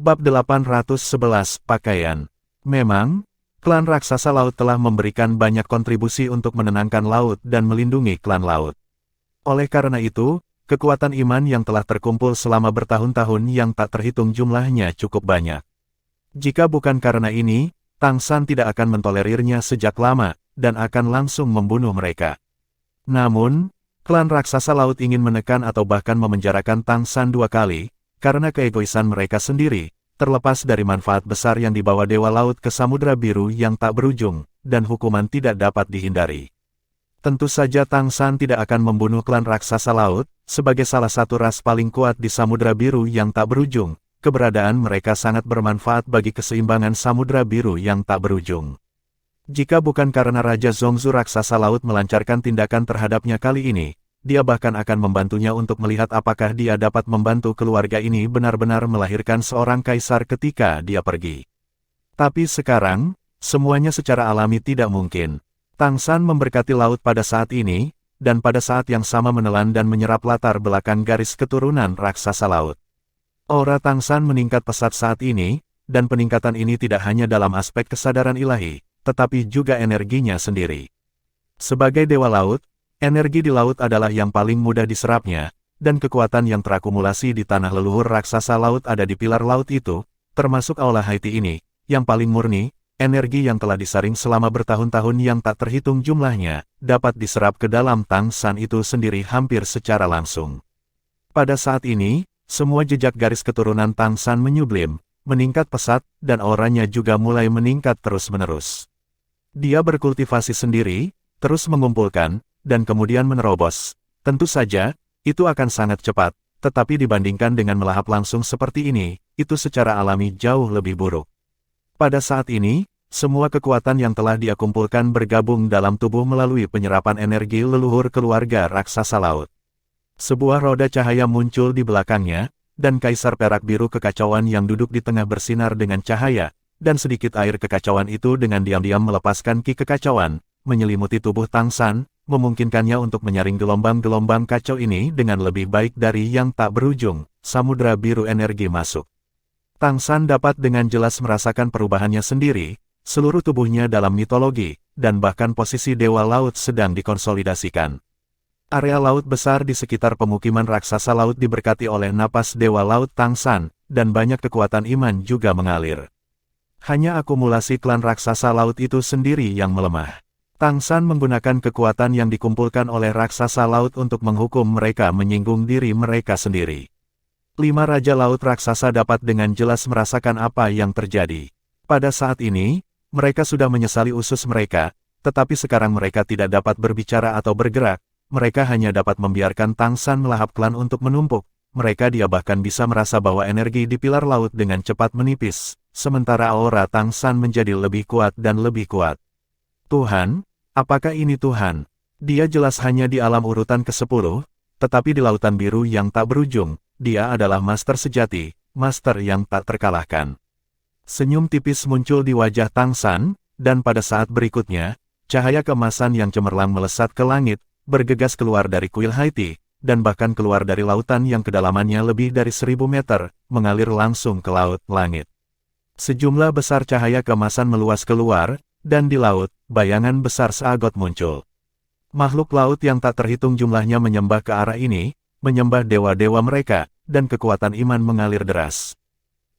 Bab 811 Pakaian. Memang, klan raksasa laut telah memberikan banyak kontribusi untuk menenangkan laut dan melindungi klan laut. Oleh karena itu, kekuatan iman yang telah terkumpul selama bertahun-tahun yang tak terhitung jumlahnya cukup banyak. Jika bukan karena ini, Tang San tidak akan mentolerirnya sejak lama, dan akan langsung membunuh mereka. Namun, klan raksasa laut ingin menekan atau bahkan memenjarakan Tang San 2 kali, karena keegoisan mereka sendiri, terlepas dari manfaat besar yang dibawa Dewa Laut ke Samudra Biru yang tak berujung, dan hukuman tidak dapat dihindari. Tentu saja Tang San tidak akan membunuh klan raksasa laut, sebagai salah satu ras paling kuat di Samudra Biru yang tak berujung. Keberadaan mereka sangat bermanfaat bagi keseimbangan Samudra Biru yang tak berujung. Jika bukan karena Raja Zongzu raksasa laut melancarkan tindakan terhadapnya kali ini, dia bahkan akan membantunya untuk melihat apakah dia dapat membantu keluarga ini benar-benar melahirkan seorang kaisar ketika dia pergi. Tapi sekarang, semuanya secara alami tidak mungkin. Tang San memberkati laut pada saat ini, dan pada saat yang sama menelan dan menyerap latar belakang garis keturunan raksasa laut. Aura Tang San meningkat pesat saat ini, dan peningkatan ini tidak hanya dalam aspek kesadaran ilahi, tetapi juga energinya sendiri. Sebagai Dewa Laut, energi di laut adalah yang paling mudah diserapnya, dan kekuatan yang terakumulasi di tanah leluhur raksasa laut ada di pilar laut itu, termasuk Aula Haiti ini, yang paling murni, energi yang telah disaring selama bertahun-tahun yang tak terhitung jumlahnya, dapat diserap ke dalam Tang San itu sendiri hampir secara langsung. Pada saat ini, semua jejak garis keturunan Tang San menyublim, meningkat pesat, dan auranya juga mulai meningkat terus-menerus. Dia berkultivasi sendiri, terus mengumpulkan, dan kemudian menerobos. Tentu saja, itu akan sangat cepat, tetapi dibandingkan dengan melahap langsung seperti ini, itu secara alami jauh lebih buruk. Pada saat ini, semua kekuatan yang telah dia kumpulkan bergabung dalam tubuh melalui penyerapan energi leluhur keluarga raksasa laut. Sebuah roda cahaya muncul di belakangnya, dan Kaisar Perak Biru Kekacauan yang duduk di tengah bersinar dengan cahaya, dan sedikit air kekacauan itu dengan diam-diam melepaskan ki kekacauan, menyelimuti tubuh Tang San, memungkinkannya untuk menyaring gelombang-gelombang kacau ini dengan lebih baik dari yang tak berujung. Samudra biru energi masuk. Tang San dapat dengan jelas merasakan perubahannya sendiri, seluruh tubuhnya dalam mitologi, dan bahkan posisi Dewa Laut sedang dikonsolidasikan. Area laut besar di sekitar pemukiman raksasa laut diberkati oleh napas Dewa Laut Tang San, dan banyak kekuatan iman juga mengalir. Hanya akumulasi klan raksasa laut itu sendiri yang melemah. Tang San menggunakan kekuatan yang dikumpulkan oleh raksasa laut untuk menghukum mereka menyinggung diri mereka sendiri. 5 Raja Laut raksasa dapat dengan jelas merasakan apa yang terjadi. Pada saat ini, mereka sudah menyesali usus mereka, tetapi sekarang mereka tidak dapat berbicara atau bergerak, mereka hanya dapat membiarkan Tang San melahap klan untuk menumpuk. Dia bahkan bisa merasa bahwa energi di pilar laut dengan cepat menipis, sementara aura Tang San menjadi lebih kuat dan lebih kuat. Tuhan, apakah ini Tuhan? Dia jelas hanya di alam urutan ke-10, tetapi di lautan biru yang tak berujung, dia adalah master sejati, master yang tak terkalahkan. Senyum tipis muncul di wajah Tang San, dan pada saat berikutnya, cahaya keemasan yang cemerlang melesat ke langit, bergegas keluar dari kuil Haiti, dan bahkan keluar dari lautan yang kedalamannya lebih dari 1000 meter, mengalir langsung ke laut langit. Sejumlah besar cahaya keemasan meluas keluar, dan di laut, bayangan besar seagot muncul. Makhluk laut yang tak terhitung jumlahnya menyembah ke arah ini, menyembah dewa-dewa mereka, dan kekuatan iman mengalir deras.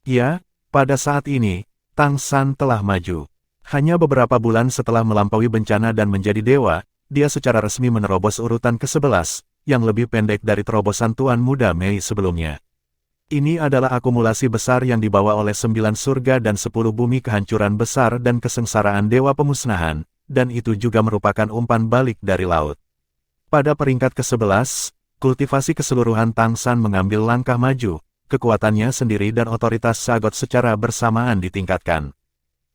Ya, pada saat ini, Tang San telah maju. Hanya beberapa bulan setelah melampaui bencana dan menjadi dewa, dia secara resmi menerobos urutan ke-11, yang lebih pendek dari terobosan Tuan Muda Mei sebelumnya. Ini adalah akumulasi besar yang dibawa oleh 9 surga dan 10 bumi kehancuran besar dan kesengsaraan dewa pemusnahan, dan itu juga merupakan umpan balik dari laut. Pada peringkat ke-11, kultivasi keseluruhan Tang San mengambil langkah maju, kekuatannya sendiri dan otoritas Sagot secara bersamaan ditingkatkan.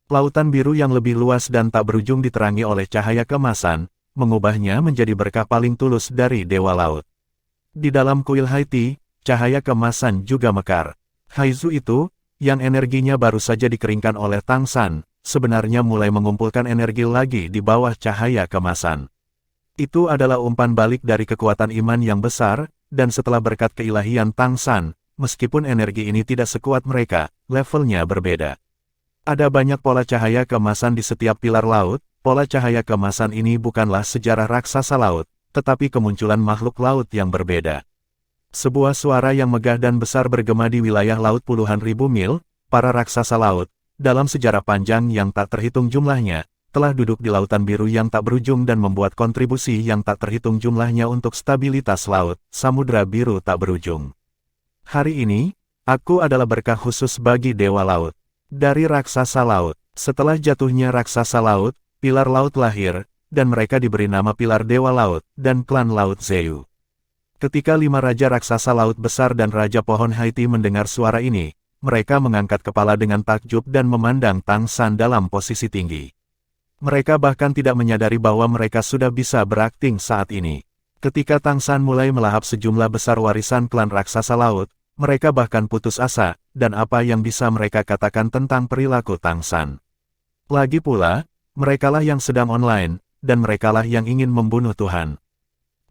Lautan biru yang lebih luas dan tak berujung diterangi oleh cahaya keemasan, mengubahnya menjadi berkah paling tulus dari Dewa Laut. Di dalam kuil Haiti, cahaya keemasan juga mekar. Haizu itu, yang energinya baru saja dikeringkan oleh Tang San, sebenarnya mulai mengumpulkan energi lagi di bawah cahaya keemasan. Itu adalah umpan balik dari kekuatan iman yang besar, dan setelah berkat keilahian Tang San, meskipun energi ini tidak sekuat mereka, levelnya berbeda. Ada banyak pola cahaya keemasan di setiap pilar laut. Pola cahaya keemasan ini bukanlah sejarah raksasa laut, tetapi kemunculan makhluk laut yang berbeda. Sebuah suara yang megah dan besar bergema di wilayah laut puluhan ribu mil. Para raksasa laut, dalam sejarah panjang yang tak terhitung jumlahnya, telah duduk di lautan biru yang tak berujung dan membuat kontribusi yang tak terhitung jumlahnya untuk stabilitas laut, samudra biru tak berujung. Hari ini, aku adalah berkah khusus bagi Dewa Laut. Dari raksasa laut, setelah jatuhnya raksasa laut, pilar laut lahir, dan mereka diberi nama pilar Dewa Laut, dan klan Laut Zeyu. Ketika 5 raja raksasa laut besar dan raja pohon Haiti mendengar suara ini, mereka mengangkat kepala dengan takjub dan memandang Tang San dalam posisi tinggi. Mereka bahkan tidak menyadari bahwa mereka sudah bisa berakting saat ini. Ketika Tang San mulai melahap sejumlah besar warisan klan raksasa laut, mereka bahkan putus asa, dan apa yang bisa mereka katakan tentang perilaku Tang San. Lagi pula, merekalah yang sedang online, dan merekalah yang ingin membunuh Tuhan.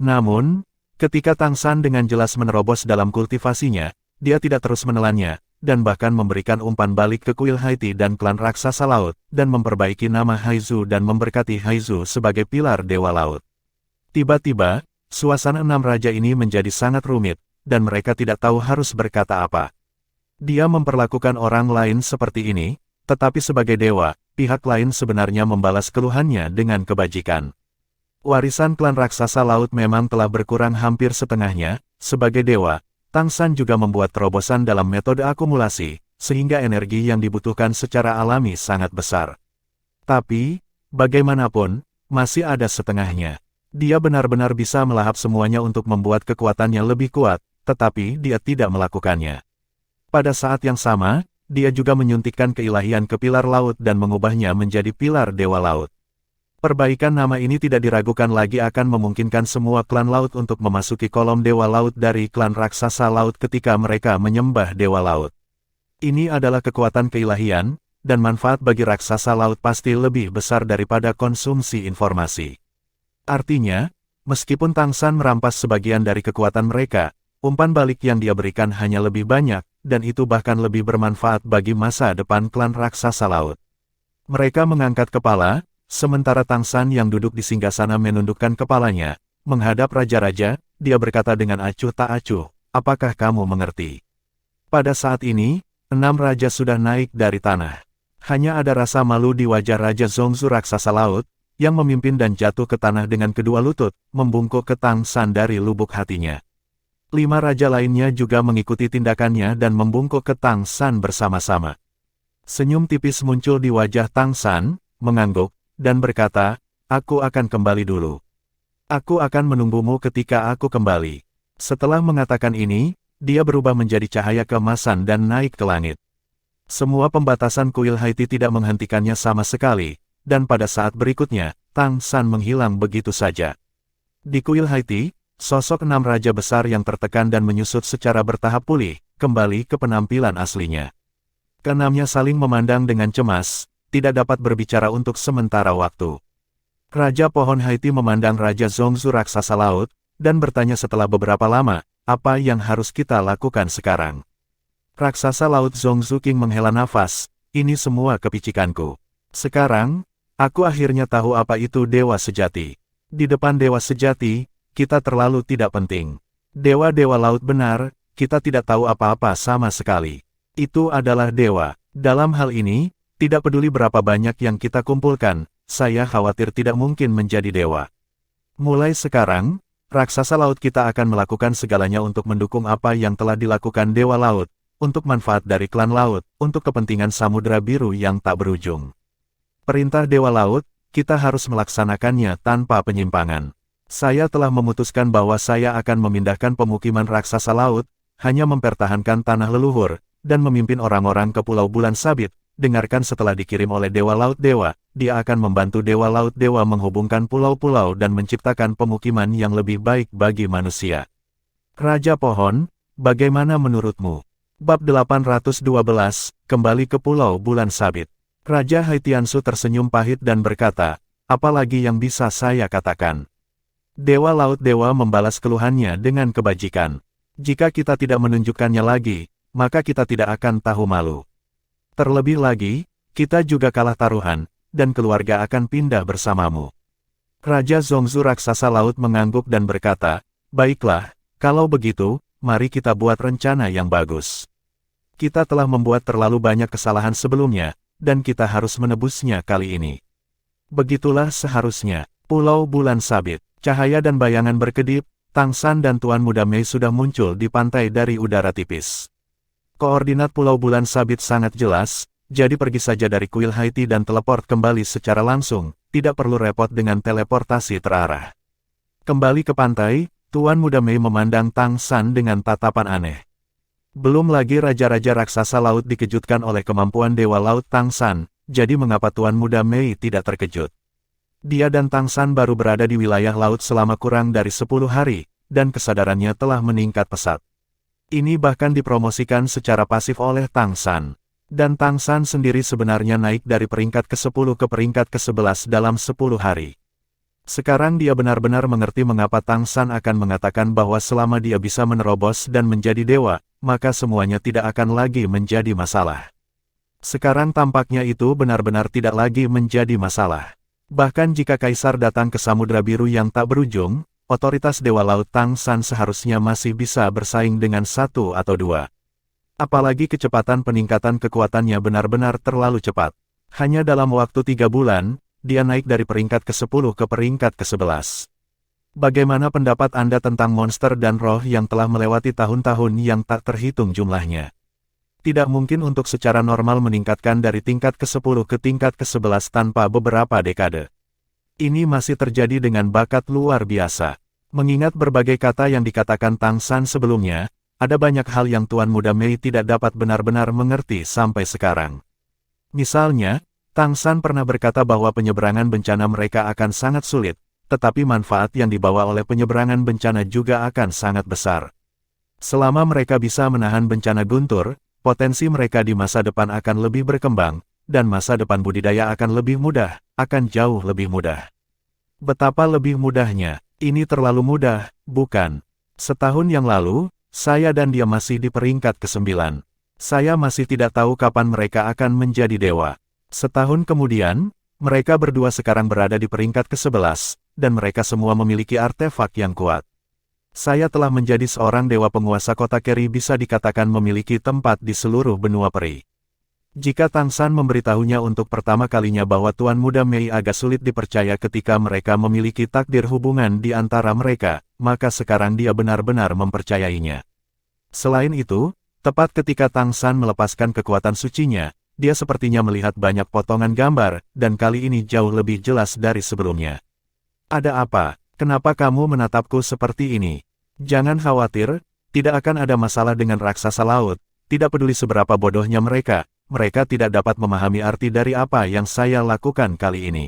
Namun, ketika Tang San dengan jelas menerobos dalam kultivasinya, dia tidak terus menelannya, dan bahkan memberikan umpan balik ke kuil Haiti dan klan raksasa laut, dan memperbaiki nama Haizu dan memberkati Haizu sebagai pilar Dewa Laut. Tiba-tiba, suasana 6 raja ini menjadi sangat rumit, dan mereka tidak tahu harus berkata apa. Dia memperlakukan orang lain seperti ini, tetapi sebagai dewa, pihak lain sebenarnya membalas keluhannya dengan kebajikan. Warisan klan raksasa laut memang telah berkurang hampir setengahnya. Sebagai dewa, Tang San juga membuat terobosan dalam metode akumulasi, sehingga energi yang dibutuhkan secara alami sangat besar. Tapi, bagaimanapun, masih ada setengahnya. Dia benar-benar bisa melahap semuanya untuk membuat kekuatannya lebih kuat, tetapi dia tidak melakukannya. Pada saat yang sama, dia juga menyuntikkan keilahian ke pilar laut dan mengubahnya menjadi pilar Dewa Laut. Perbaikan nama ini tidak diragukan lagi akan memungkinkan semua klan laut untuk memasuki kolom Dewa Laut dari klan raksasa laut ketika mereka menyembah Dewa Laut. Ini adalah kekuatan keilahian, dan manfaat bagi raksasa laut pasti lebih besar daripada konsumsi informasi. Artinya, meskipun Tang San merampas sebagian dari kekuatan mereka, umpan balik yang dia berikan hanya lebih banyak, dan itu bahkan lebih bermanfaat bagi masa depan klan raksasa laut. Mereka mengangkat kepala, sementara Tang San yang duduk di singgasana menundukkan kepalanya, menghadap raja-raja, dia berkata dengan acuh tak acuh, apakah kamu mengerti? Pada saat ini, 6 raja sudah naik dari tanah. Hanya ada rasa malu di wajah Raja Zongzu raksasa laut, yang memimpin dan jatuh ke tanah dengan kedua lutut, membungkuk ke Tang San dari lubuk hatinya. 5 raja lainnya juga mengikuti tindakannya dan membungkuk ke Tang San bersama-sama. Senyum tipis muncul di wajah Tang San, mengangguk, dan berkata, aku akan kembali dulu. Aku akan menunggumu ketika aku kembali. Setelah mengatakan ini, dia berubah menjadi cahaya keemasan dan naik ke langit. Semua pembatasan kuil Haiti tidak menghentikannya sama sekali, dan pada saat berikutnya, Tang San menghilang begitu saja. Di kuil Haiti, sosok 6 raja besar yang tertekan dan menyusut secara bertahap pulih, kembali ke penampilan aslinya. Keenamnya saling memandang dengan cemas, tidak dapat berbicara untuk sementara waktu. Raja Pohon Haiti memandang Raja Zongzu raksasa laut, dan bertanya setelah beberapa lama, apa yang harus kita lakukan sekarang? Raksasa laut Zongzu King menghela nafas, ini semua kepicikanku. Sekarang, aku akhirnya tahu apa itu dewa sejati. Di depan dewa sejati, kita terlalu tidak penting. Dewa-dewa laut benar, kita tidak tahu apa-apa sama sekali. Itu adalah dewa. Dalam hal ini, tidak peduli berapa banyak yang kita kumpulkan, saya khawatir tidak mungkin menjadi dewa. Mulai sekarang, raksasa laut kita akan melakukan segalanya untuk mendukung apa yang telah dilakukan Dewa Laut, untuk manfaat dari klan laut, untuk kepentingan Samudra Biru yang tak berujung. Perintah Dewa Laut, kita harus melaksanakannya tanpa penyimpangan. Saya telah memutuskan bahwa saya akan memindahkan pemukiman raksasa laut, hanya mempertahankan tanah leluhur, dan memimpin orang-orang ke Pulau Bulan Sabit. Dengarkan setelah dikirim oleh Dewa Laut Dewa, dia akan membantu Dewa Laut Dewa menghubungkan pulau-pulau dan menciptakan pemukiman yang lebih baik bagi manusia. Raja Pohon, bagaimana menurutmu? Bab 812, kembali ke Pulau Bulan Sabit. Raja Haitiansu tersenyum pahit dan berkata, apalagi yang bisa saya katakan? Dewa Laut Dewa membalas keluhannya dengan kebajikan. Jika kita tidak menunjukkannya lagi, maka kita tidak akan tahu malu. Terlebih lagi, kita juga kalah taruhan, dan keluarga akan pindah bersamamu. Raja Zongzu raksasa laut mengangguk dan berkata, "Baiklah, kalau begitu, mari kita buat rencana yang bagus. Kita telah membuat terlalu banyak kesalahan sebelumnya, dan kita harus menebusnya kali ini. Begitulah seharusnya." Pulau Bulan Sabit, cahaya dan bayangan berkedip, Tang San dan Tuan Muda Mei sudah muncul di pantai dari udara tipis. Koordinat Pulau Bulan Sabit sangat jelas, jadi pergi saja dari kuil Haiti dan teleport kembali secara langsung, tidak perlu repot dengan teleportasi terarah. Kembali ke pantai, Tuan Muda Mei memandang Tang San dengan tatapan aneh. Belum lagi raja-raja raksasa laut dikejutkan oleh kemampuan Dewa Laut Tang San, jadi mengapa Tuan Muda Mei tidak terkejut? Dia dan Tang San baru berada di wilayah laut selama kurang dari 10 hari, dan kesadarannya telah meningkat pesat. Ini bahkan dipromosikan secara pasif oleh Tang San. Dan Tang San sendiri sebenarnya naik dari peringkat ke-10 ke peringkat ke-11 dalam 10 hari. Sekarang dia benar-benar mengerti mengapa Tang San akan mengatakan bahwa selama dia bisa menerobos dan menjadi dewa, maka semuanya tidak akan lagi menjadi masalah. Sekarang tampaknya itu benar-benar tidak lagi menjadi masalah. Bahkan jika Kaisar datang ke Samudra Biru yang tak berujung, otoritas Dewa Laut Tang San seharusnya masih bisa bersaing dengan 1 atau 2. Apalagi kecepatan peningkatan kekuatannya benar-benar terlalu cepat. Hanya dalam waktu 3 bulan, dia naik dari peringkat ke-10 ke peringkat ke-11. Bagaimana pendapat Anda tentang monster dan roh yang telah melewati tahun-tahun yang tak terhitung jumlahnya? Tidak mungkin untuk secara normal meningkatkan dari tingkat ke-10 ke tingkat ke-11 tanpa beberapa dekade. Ini masih terjadi dengan bakat luar biasa. Mengingat berbagai kata yang dikatakan Tang San sebelumnya, ada banyak hal yang Tuan Muda Mei tidak dapat benar-benar mengerti sampai sekarang. Misalnya, Tang San pernah berkata bahwa penyeberangan bencana mereka akan sangat sulit, tetapi manfaat yang dibawa oleh penyeberangan bencana juga akan sangat besar. Selama mereka bisa menahan bencana guntur, potensi mereka di masa depan akan lebih berkembang, dan masa depan budidaya akan lebih mudah, akan jauh lebih mudah. Betapa lebih mudahnya, ini terlalu mudah, bukan? Setahun yang lalu, saya dan dia masih di peringkat ke-9. Saya masih tidak tahu kapan mereka akan menjadi dewa. Setahun kemudian, mereka berdua sekarang berada di peringkat ke-11, dan mereka semua memiliki artefak yang kuat. Saya telah menjadi seorang dewa penguasa kota Keri bisa dikatakan memiliki tempat di seluruh benua peri. Jika Tang San memberitahunya untuk pertama kalinya bahwa Tuan Muda Mei agak sulit dipercaya ketika mereka memiliki takdir hubungan di antara mereka, maka sekarang dia benar-benar mempercayainya. Selain itu, tepat ketika Tang San melepaskan kekuatan sucinya, dia sepertinya melihat banyak potongan gambar, dan kali ini jauh lebih jelas dari sebelumnya. Ada apa? Kenapa kamu menatapku seperti ini? Jangan khawatir, tidak akan ada masalah dengan raksasa laut, tidak peduli seberapa bodohnya mereka tidak dapat memahami arti dari apa yang saya lakukan kali ini.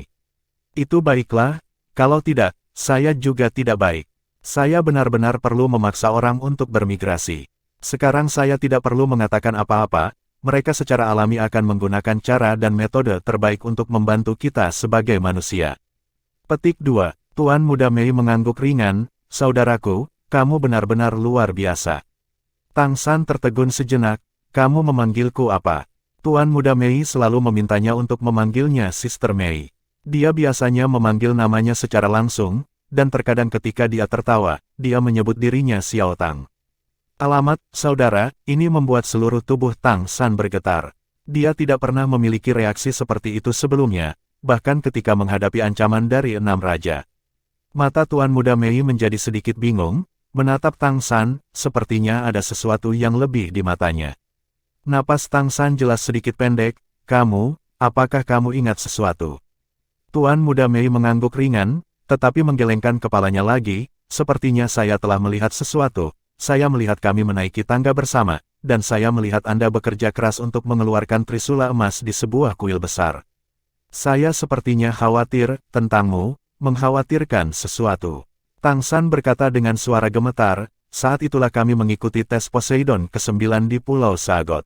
Itu baiklah, kalau tidak, saya juga tidak baik. Saya benar-benar perlu memaksa orang untuk bermigrasi. Sekarang saya tidak perlu mengatakan apa-apa, mereka secara alami akan menggunakan cara dan metode terbaik untuk membantu kita sebagai manusia. Petik 2. Tuan Muda Mei mengangguk ringan, "Saudaraku, kamu benar-benar luar biasa." Tang San tertegun sejenak, "Kamu memanggilku apa?" Tuan Muda Mei selalu memintanya untuk memanggilnya Sister Mei. Dia biasanya memanggil namanya secara langsung, dan terkadang ketika dia tertawa, dia menyebut dirinya Xiao Tang. Alamat, saudara, ini membuat seluruh tubuh Tang San bergetar. Dia tidak pernah memiliki reaksi seperti itu sebelumnya, bahkan ketika menghadapi ancaman dari 6 raja. Mata Tuan Muda Mei menjadi sedikit bingung, menatap Tang San, sepertinya ada sesuatu yang lebih di matanya. Napas Tang San jelas sedikit pendek, apakah kamu ingat sesuatu? Tuan Muda Mei mengangguk ringan, tetapi menggelengkan kepalanya lagi, sepertinya saya telah melihat sesuatu, saya melihat kami menaiki tangga bersama, dan saya melihat Anda bekerja keras untuk mengeluarkan trisula emas di sebuah kuil besar. Saya sepertinya khawatir, tentangmu, mengkhawatirkan sesuatu. Tang San berkata dengan suara gemetar, saat itulah kami mengikuti tes Poseidon ke-9 di Pulau Saagot.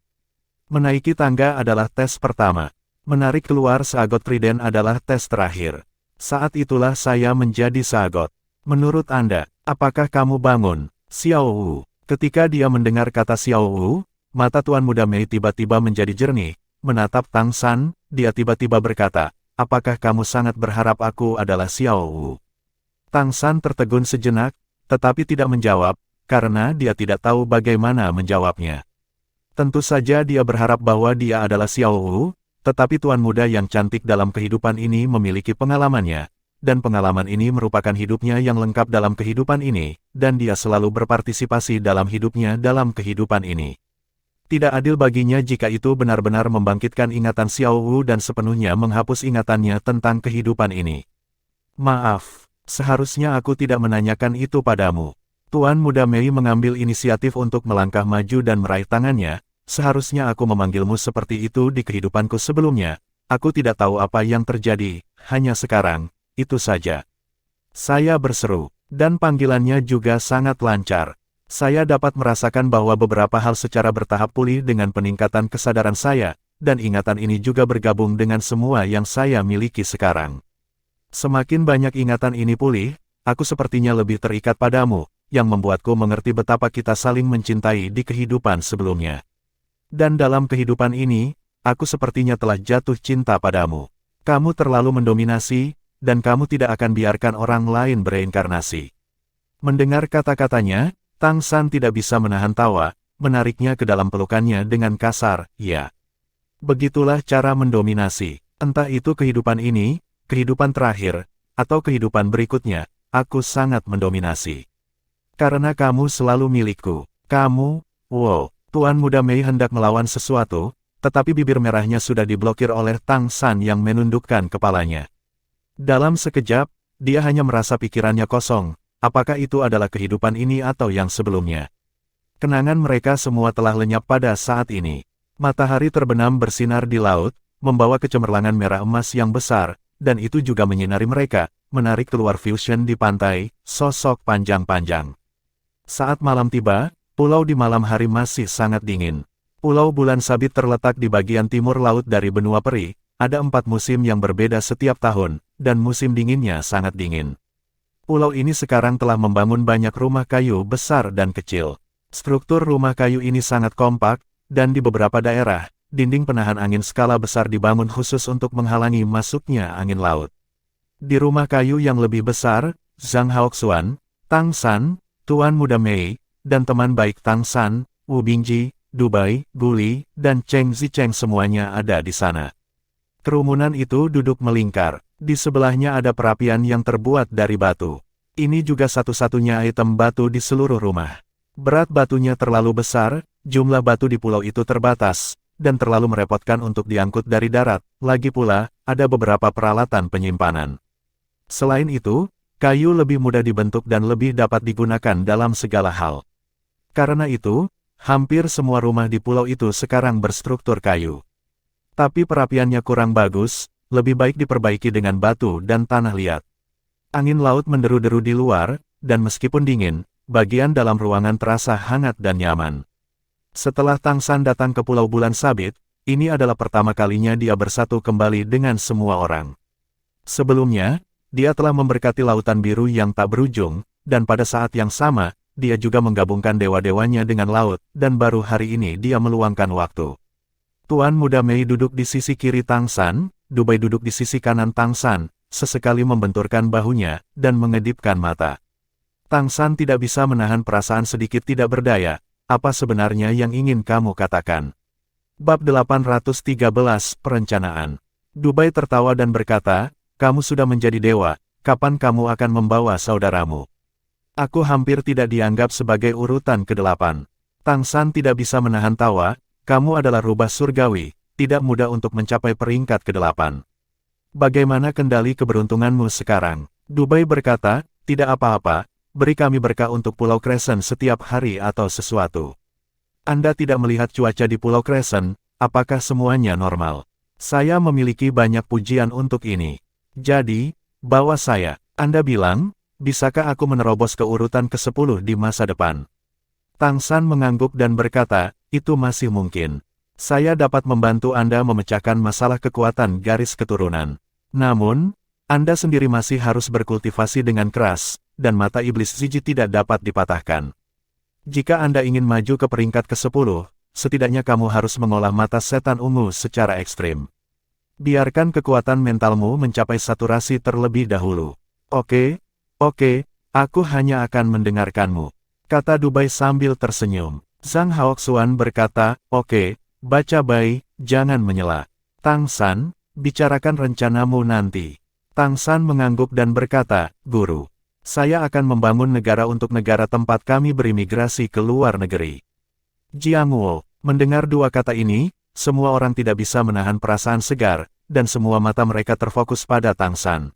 Menaiki tangga adalah tes pertama. Menarik keluar Saagot Trident adalah tes terakhir. Saat itulah saya menjadi Saagot. Menurut Anda, apakah kamu bangun, Xiao Wu? Ketika dia mendengar kata Xiao Wu, mata Tuan Muda Mei tiba-tiba menjadi jernih, menatap Tang San, dia tiba-tiba berkata, apakah kamu sangat berharap aku adalah Xiao Wu? Tang San tertegun sejenak, tetapi tidak menjawab, karena dia tidak tahu bagaimana menjawabnya. Tentu saja dia berharap bahwa dia adalah Xiao Wu, tetapi Tuan Muda yang cantik dalam kehidupan ini memiliki pengalamannya, dan pengalaman ini merupakan hidupnya yang lengkap dalam kehidupan ini, dan dia selalu berpartisipasi dalam hidupnya dalam kehidupan ini. Tidak adil baginya jika itu benar-benar membangkitkan ingatan Xiao Wu dan sepenuhnya menghapus ingatannya tentang kehidupan ini. Maaf, seharusnya aku tidak menanyakan itu padamu. Tuan Muda Mei mengambil inisiatif untuk melangkah maju dan meraih tangannya, seharusnya aku memanggilmu seperti itu di kehidupanku sebelumnya. Aku tidak tahu apa yang terjadi, hanya sekarang. Itu saja. Saya berseru, dan panggilannya juga sangat lancar. Saya dapat merasakan bahwa beberapa hal secara bertahap pulih dengan peningkatan kesadaran saya, dan ingatan ini juga bergabung dengan semua yang saya miliki sekarang. Semakin banyak ingatan ini pulih, aku sepertinya lebih terikat padamu, yang membuatku mengerti betapa kita saling mencintai di kehidupan sebelumnya. Dan dalam kehidupan ini, aku sepertinya telah jatuh cinta padamu. Kamu terlalu mendominasi, dan kamu tidak akan biarkan orang lain bereinkarnasi. Mendengar kata-katanya, Tang San tidak bisa menahan tawa, menariknya ke dalam pelukannya dengan kasar, ya. Begitulah cara mendominasi. Entah itu kehidupan ini, kehidupan terakhir, atau kehidupan berikutnya, aku sangat mendominasi. Karena kamu selalu milikku. Kamu, wow, Tuan Muda Mei hendak melawan sesuatu, tetapi bibir merahnya sudah diblokir oleh Tang San yang menundukkan kepalanya. Dalam sekejap, dia hanya merasa pikirannya kosong, apakah itu adalah kehidupan ini atau yang sebelumnya. Kenangan mereka semua telah lenyap pada saat ini. Matahari terbenam bersinar di laut, membawa kecemerlangan merah emas yang besar, dan itu juga menyinari mereka, menarik keluar fusion di pantai, sosok panjang-panjang. Saat malam tiba, pulau di malam hari masih sangat dingin. Pulau Bulan Sabit terletak di bagian timur laut dari benua peri. Ada 4 musim yang berbeda setiap tahun, dan musim dinginnya sangat dingin. Pulau ini sekarang telah membangun banyak rumah kayu besar dan kecil. Struktur rumah kayu ini sangat kompak, dan di beberapa daerah, dinding penahan angin skala besar dibangun khusus untuk menghalangi masuknya angin laut. Di rumah kayu yang lebih besar, Zhang Haoxuan, Tang San, Tuan Muda Mei, dan teman baik Tang San, Wu Bingji, Dubai, Guli, dan Cheng Zicheng semuanya ada di sana. Kerumunan itu duduk melingkar. Di sebelahnya ada perapian yang terbuat dari batu. Ini juga satu-satunya item batu di seluruh rumah. Berat batunya terlalu besar, jumlah batu di pulau itu terbatas, dan terlalu merepotkan untuk diangkut dari darat. Lagi pula, ada beberapa peralatan penyimpanan. Selain itu, kayu lebih mudah dibentuk dan lebih dapat digunakan dalam segala hal. Karena itu, hampir semua rumah di pulau itu sekarang berstruktur kayu. Tapi perapiannya kurang bagus, lebih baik diperbaiki dengan batu dan tanah liat. Angin laut menderu-deru di luar, dan meskipun dingin, bagian dalam ruangan terasa hangat dan nyaman. Setelah Tang San datang ke Pulau Bulan Sabit, ini adalah pertama kalinya dia bersatu kembali dengan semua orang. Sebelumnya, dia telah memberkati lautan biru yang tak berujung, dan pada saat yang sama, dia juga menggabungkan dewa-dewanya dengan laut, dan baru hari ini dia meluangkan waktu. Tuan Muda Mei duduk di sisi kiri Tang San, Dubai duduk di sisi kanan Tang San, sesekali membenturkan bahunya, dan mengedipkan mata. Tang San tidak bisa menahan perasaan sedikit tidak berdaya, apa sebenarnya yang ingin kamu katakan? Bab 813 Perencanaan. Dubai tertawa dan berkata, kamu sudah menjadi dewa, kapan kamu akan membawa saudaramu? Aku hampir tidak dianggap sebagai urutan ke-8. Tang San tidak bisa menahan tawa. Kamu adalah rubah surgawi, tidak mudah untuk mencapai peringkat ke-8. Bagaimana kendali keberuntunganmu sekarang? Dubai berkata, tidak apa-apa, beri kami berkah untuk Pulau Crescent setiap hari atau sesuatu. Anda tidak melihat cuaca di Pulau Crescent, apakah semuanya normal? Saya memiliki banyak pujian untuk ini. Jadi, bawa saya. Anda bilang, bisakah aku menerobos ke urutan ke-10 di masa depan? Tang San mengangguk dan berkata, itu masih mungkin. Saya dapat membantu Anda memecahkan masalah kekuatan garis keturunan. Namun, Anda sendiri masih harus berkultivasi dengan keras, dan mata iblis Ziji tidak dapat dipatahkan. Jika Anda ingin maju ke peringkat ke-10, setidaknya kamu harus mengolah mata setan ungu secara ekstrim. Biarkan kekuatan mentalmu mencapai saturasi terlebih dahulu. Oke, aku hanya akan mendengarkanmu, kata Dubai sambil tersenyum. Zhang Haoxuan berkata, oke, baca baik, jangan menyela. Tang San, bicarakan rencanamu nanti. Tang San mengangguk dan berkata, Guru, saya akan membangun negara untuk negara tempat kami berimigrasi ke luar negeri. Jiang Wu, mendengar dua kata ini, semua orang tidak bisa menahan perasaan segar, dan semua mata mereka terfokus pada Tang San.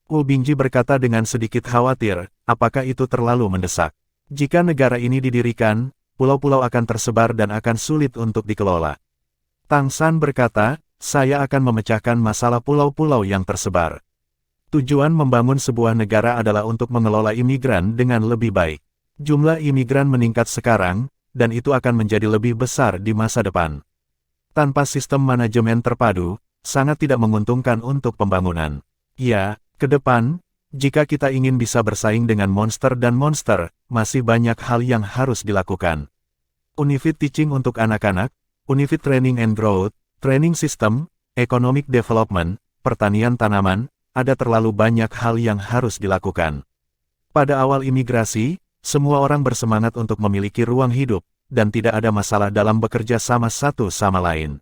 Wu Bingji berkata dengan sedikit khawatir, apakah itu terlalu mendesak? Jika negara ini didirikan, pulau-pulau akan tersebar dan akan sulit untuk dikelola. Tang San berkata, saya akan memecahkan masalah pulau-pulau yang tersebar. Tujuan membangun sebuah negara adalah untuk mengelola imigran dengan lebih baik. Jumlah imigran meningkat sekarang, dan itu akan menjadi lebih besar di masa depan. Tanpa sistem manajemen terpadu, sangat tidak menguntungkan untuk pembangunan. Ya, ke depan, jika kita ingin bisa bersaing dengan monster dan monster, masih banyak hal yang harus dilakukan. Unifit Teaching untuk anak-anak, Unifit Training and Growth, Training System, Economic Development, Pertanian Tanaman, ada terlalu banyak hal yang harus dilakukan. Pada awal imigrasi, semua orang bersemangat untuk memiliki ruang hidup, dan tidak ada masalah dalam bekerja sama satu sama lain.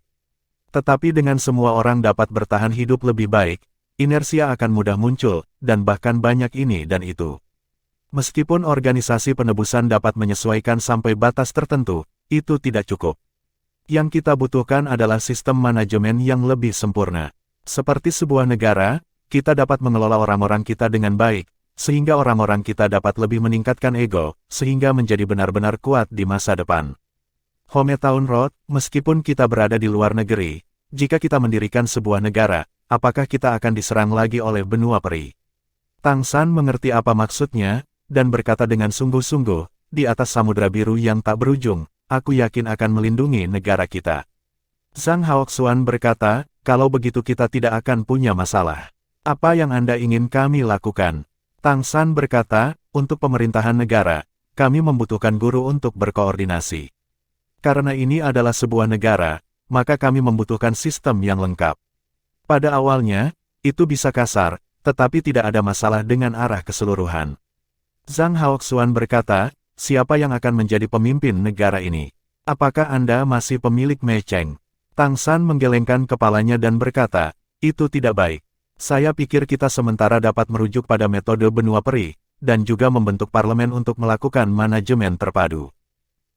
Tetapi dengan semua orang dapat bertahan hidup lebih baik, inersia akan mudah muncul, dan bahkan banyak ini dan itu. Meskipun organisasi penebusan dapat menyesuaikan sampai batas tertentu, itu tidak cukup. Yang kita butuhkan adalah sistem manajemen yang lebih sempurna. Seperti sebuah negara, kita dapat mengelola orang-orang kita dengan baik, sehingga orang-orang kita dapat lebih meningkatkan ego, sehingga menjadi benar-benar kuat di masa depan. Hometown Road, meskipun kita berada di luar negeri, jika kita mendirikan sebuah negara, apakah kita akan diserang lagi oleh benua peri? Tang San mengerti apa maksudnya, dan berkata dengan sungguh-sungguh, di atas samudra biru yang tak berujung, aku yakin akan melindungi negara kita. Zhang Haoxuan berkata, kalau begitu kita tidak akan punya masalah. Apa yang Anda ingin kami lakukan? Tang San berkata, untuk pemerintahan negara, kami membutuhkan guru untuk berkoordinasi. Karena ini adalah sebuah negara, maka kami membutuhkan sistem yang lengkap. Pada awalnya, itu bisa kasar, tetapi tidak ada masalah dengan arah keseluruhan. Zhang Haoxuan berkata, siapa yang akan menjadi pemimpin negara ini? Apakah Anda masih pemilik Mei Cheng? Tang San menggelengkan kepalanya dan berkata, itu tidak baik. Saya pikir kita sementara dapat merujuk pada metode benua peri, dan juga membentuk parlemen untuk melakukan manajemen terpadu.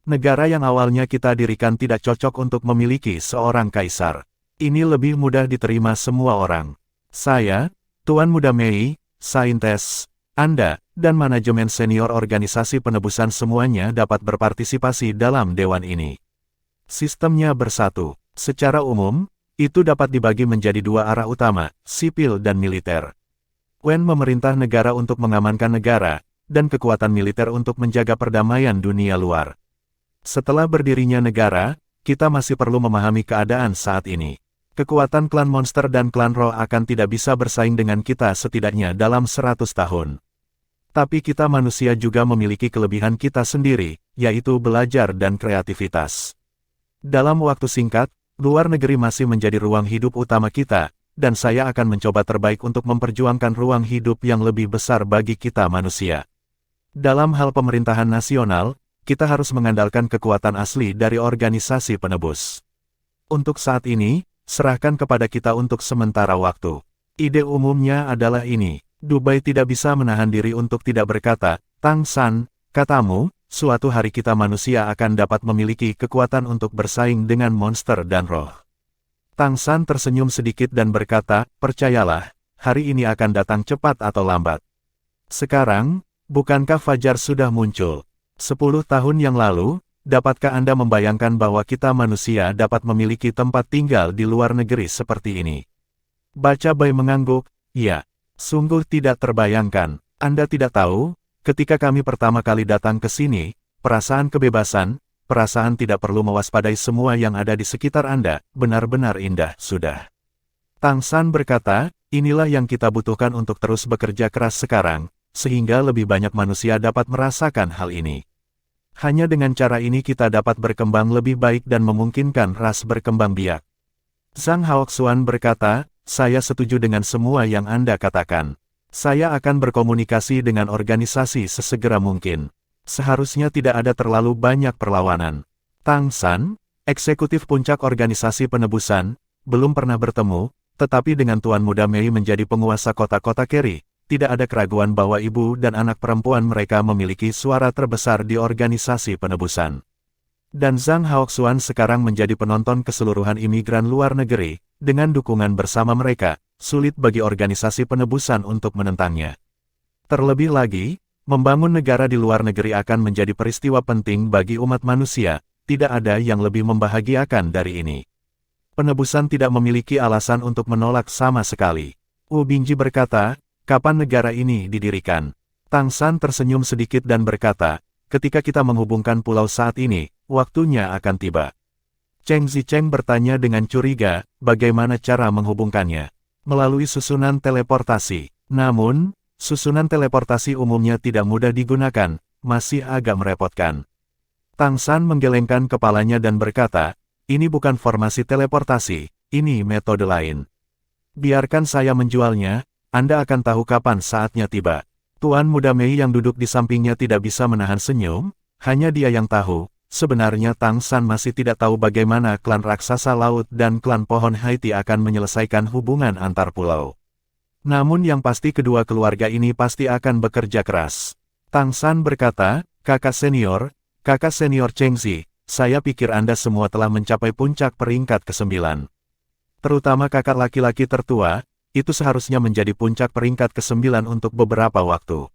Negara yang awalnya kita dirikan tidak cocok untuk memiliki seorang kaisar. Ini lebih mudah diterima semua orang. Saya, Tuan Muda Mei, saintes, Anda, dan manajemen senior organisasi penebusan semuanya dapat berpartisipasi dalam dewan ini. Sistemnya bersatu. Secara umum, itu dapat dibagi menjadi dua arah utama, sipil dan militer. Wen memerintah negara untuk mengamankan negara, dan kekuatan militer untuk menjaga perdamaian dunia luar. Setelah berdirinya negara, kita masih perlu memahami keadaan saat ini. Kekuatan klan monster dan klan roh akan tidak bisa bersaing dengan kita setidaknya dalam 100 tahun. Tapi kita manusia juga memiliki kelebihan kita sendiri, yaitu belajar dan kreativitas. Dalam waktu singkat, luar negeri masih menjadi ruang hidup utama kita, dan saya akan mencoba terbaik untuk memperjuangkan ruang hidup yang lebih besar bagi kita manusia. Dalam hal pemerintahan nasional, kita harus mengandalkan kekuatan asli dari organisasi penebus. Untuk saat ini, serahkan kepada kita untuk sementara waktu. Ide umumnya adalah ini. Dubai tidak bisa menahan diri untuk tidak berkata, Tang San, katamu, suatu hari kita manusia akan dapat memiliki kekuatan untuk bersaing dengan monster dan roh. Tang San tersenyum sedikit dan berkata, percayalah, hari ini akan datang cepat atau lambat. Sekarang, bukankah fajar sudah muncul? 10 tahun yang lalu, dapatkah Anda membayangkan bahwa kita manusia dapat memiliki tempat tinggal di luar negeri seperti ini? Baca Bai mengangguk, ya, sungguh tidak terbayangkan. Anda tidak tahu, ketika kami pertama kali datang ke sini, perasaan kebebasan, perasaan tidak perlu mewaspadai semua yang ada di sekitar Anda, benar-benar indah, sudah. Tang San berkata, inilah yang kita butuhkan untuk terus bekerja keras sekarang, sehingga lebih banyak manusia dapat merasakan hal ini. Hanya dengan cara ini kita dapat berkembang lebih baik dan memungkinkan ras berkembang biak. Zhang Haoxuan berkata, saya setuju dengan semua yang Anda katakan. Saya akan berkomunikasi dengan organisasi sesegera mungkin. Seharusnya tidak ada terlalu banyak perlawanan. Tang San, eksekutif puncak organisasi penebusan, belum pernah bertemu, tetapi dengan Tuan Muda Mei menjadi penguasa kota-kota Keri, tidak ada keraguan bahwa ibu dan anak perempuan mereka memiliki suara terbesar di organisasi penebusan. Dan Zhang Haoxuan sekarang menjadi penonton keseluruhan imigran luar negeri, dengan dukungan bersama mereka, sulit bagi organisasi penebusan untuk menentangnya. Terlebih lagi, membangun negara di luar negeri akan menjadi peristiwa penting bagi umat manusia, tidak ada yang lebih membahagiakan dari ini. Penebusan tidak memiliki alasan untuk menolak sama sekali. Wu Bingji berkata, kapan negara ini didirikan? Tang San tersenyum sedikit dan berkata, ketika kita menghubungkan pulau saat ini, waktunya akan tiba. Cheng Zicheng bertanya dengan curiga, bagaimana cara menghubungkannya? Melalui susunan teleportasi. Namun, susunan teleportasi umumnya tidak mudah digunakan, masih agak merepotkan. Tang San menggelengkan kepalanya dan berkata, ini bukan formasi teleportasi, ini metode lain. Biarkan saya menjualnya, Anda akan tahu kapan saatnya tiba. Tuan Muda Mei yang duduk di sampingnya tidak bisa menahan senyum, hanya dia yang tahu, sebenarnya Tang San masih tidak tahu bagaimana klan raksasa laut dan klan pohon Haiti akan menyelesaikan hubungan antar pulau. Namun yang pasti kedua keluarga ini pasti akan bekerja keras. Tang San berkata, kakak senior Cheng Zi, saya pikir Anda semua telah mencapai puncak peringkat ke-9. Terutama kakak laki-laki tertua, itu seharusnya menjadi puncak peringkat ke-9 untuk beberapa waktu.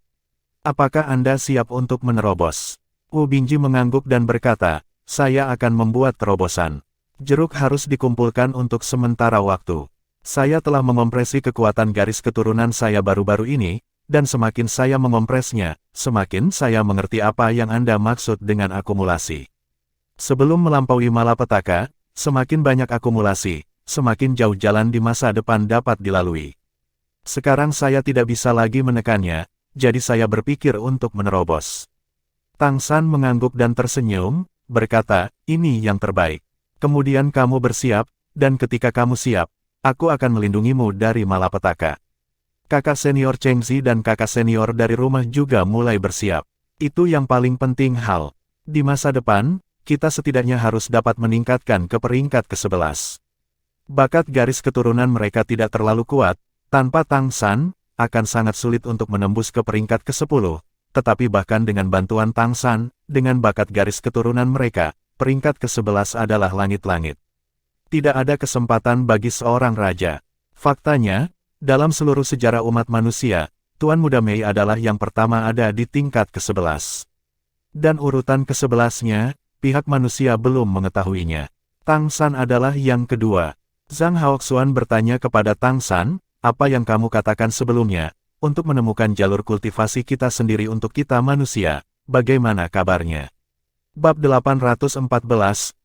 Apakah Anda siap untuk menerobos? Wu Bingji mengangguk dan berkata, saya akan membuat terobosan. Jeruk harus dikumpulkan untuk sementara waktu. Saya telah mengompresi kekuatan garis keturunan saya baru-baru ini, dan semakin saya mengompresnya, semakin saya mengerti apa yang Anda maksud dengan akumulasi. Sebelum melampaui malapetaka, semakin banyak akumulasi, semakin jauh jalan di masa depan dapat dilalui. Sekarang saya tidak bisa lagi menekannya, jadi saya berpikir untuk menerobos. Tang San mengangguk dan tersenyum, berkata, ini yang terbaik. Kemudian kamu bersiap, dan ketika kamu siap, aku akan melindungimu dari malapetaka. Kakak senior Cheng Zi dan kakak senior dari rumah juga mulai bersiap. Itu yang paling penting hal. Di masa depan, kita setidaknya harus dapat meningkatkan ke peringkat ke-11. Bakat garis keturunan mereka tidak terlalu kuat, tanpa Tang San, akan sangat sulit untuk menembus ke peringkat ke-10, tetapi bahkan dengan bantuan Tang San, dengan bakat garis keturunan mereka, peringkat ke-11 adalah langit-langit. Tidak ada kesempatan bagi seorang raja. Faktanya, dalam seluruh sejarah umat manusia, Tuan Muda Mei adalah yang pertama ada di tingkat ke-11. Dan urutan ke-11-nya, pihak manusia belum mengetahuinya. Tang San adalah yang kedua. Zhang Haoxuan bertanya kepada Tang San, apa yang kamu katakan sebelumnya, untuk menemukan jalur kultivasi kita sendiri untuk kita manusia, bagaimana kabarnya? Bab 814,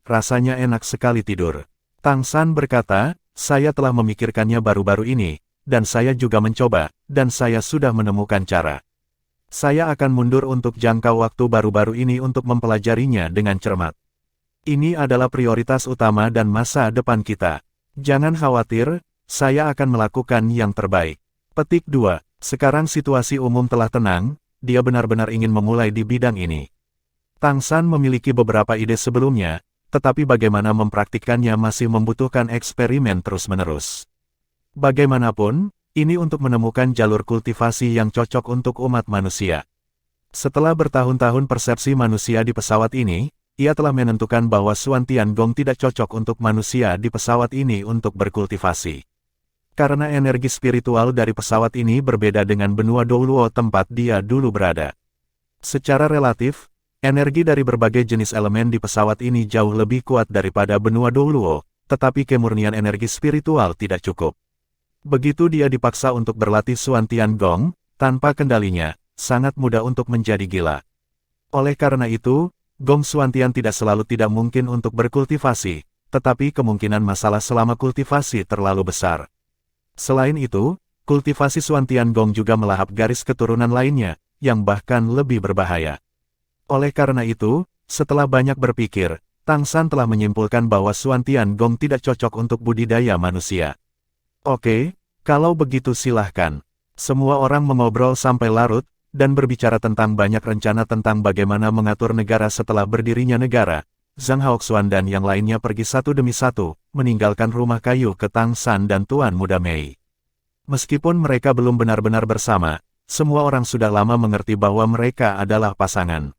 rasanya enak sekali tidur. Tang San berkata, saya telah memikirkannya baru-baru ini, dan saya juga mencoba, dan saya sudah menemukan cara. Saya akan mundur untuk jangka waktu baru-baru ini untuk mempelajarinya dengan cermat. Ini adalah prioritas utama dan masa depan kita. Jangan khawatir, saya akan melakukan yang terbaik. Petik 2. Sekarang situasi umum telah tenang, dia benar-benar ingin memulai di bidang ini. Tang San memiliki beberapa ide sebelumnya, tetapi bagaimana mempraktikkannya masih membutuhkan eksperimen terus-menerus. Bagaimanapun, ini untuk menemukan jalur kultivasi yang cocok untuk umat manusia. Setelah bertahun-tahun persepsi manusia di pesawat ini, ia telah menentukan bahwa Xuan Tiangong tidak cocok untuk manusia di pesawat ini untuk berkultivasi. Karena energi spiritual dari pesawat ini berbeda dengan benua Douluo tempat dia dulu berada. Secara relatif, energi dari berbagai jenis elemen di pesawat ini jauh lebih kuat daripada benua Douluo, tetapi kemurnian energi spiritual tidak cukup. Begitu dia dipaksa untuk berlatih Xuan Tiangong, tanpa kendalinya, sangat mudah untuk menjadi gila. Oleh karena itu, Gong Xuantian tidak selalu tidak mungkin untuk berkultivasi, tetapi kemungkinan masalah selama kultivasi terlalu besar. Selain itu, kultivasi Xuantian Gong juga melahap garis keturunan lainnya, yang bahkan lebih berbahaya. Oleh karena itu, Setelah banyak berpikir, Tang San telah menyimpulkan bahwa Xuan Tiangong tidak cocok untuk budidaya manusia. Oke, kalau begitu silahkan. Semua orang mengobrol sampai larut, dan berbicara tentang banyak rencana tentang bagaimana mengatur negara setelah berdirinya negara. Zhang Haoxuan dan yang lainnya pergi satu demi satu, meninggalkan rumah kayu ke Tang San dan Tuan Muda Mei. Meskipun mereka belum benar-benar bersama, semua orang sudah lama mengerti bahwa mereka adalah pasangan.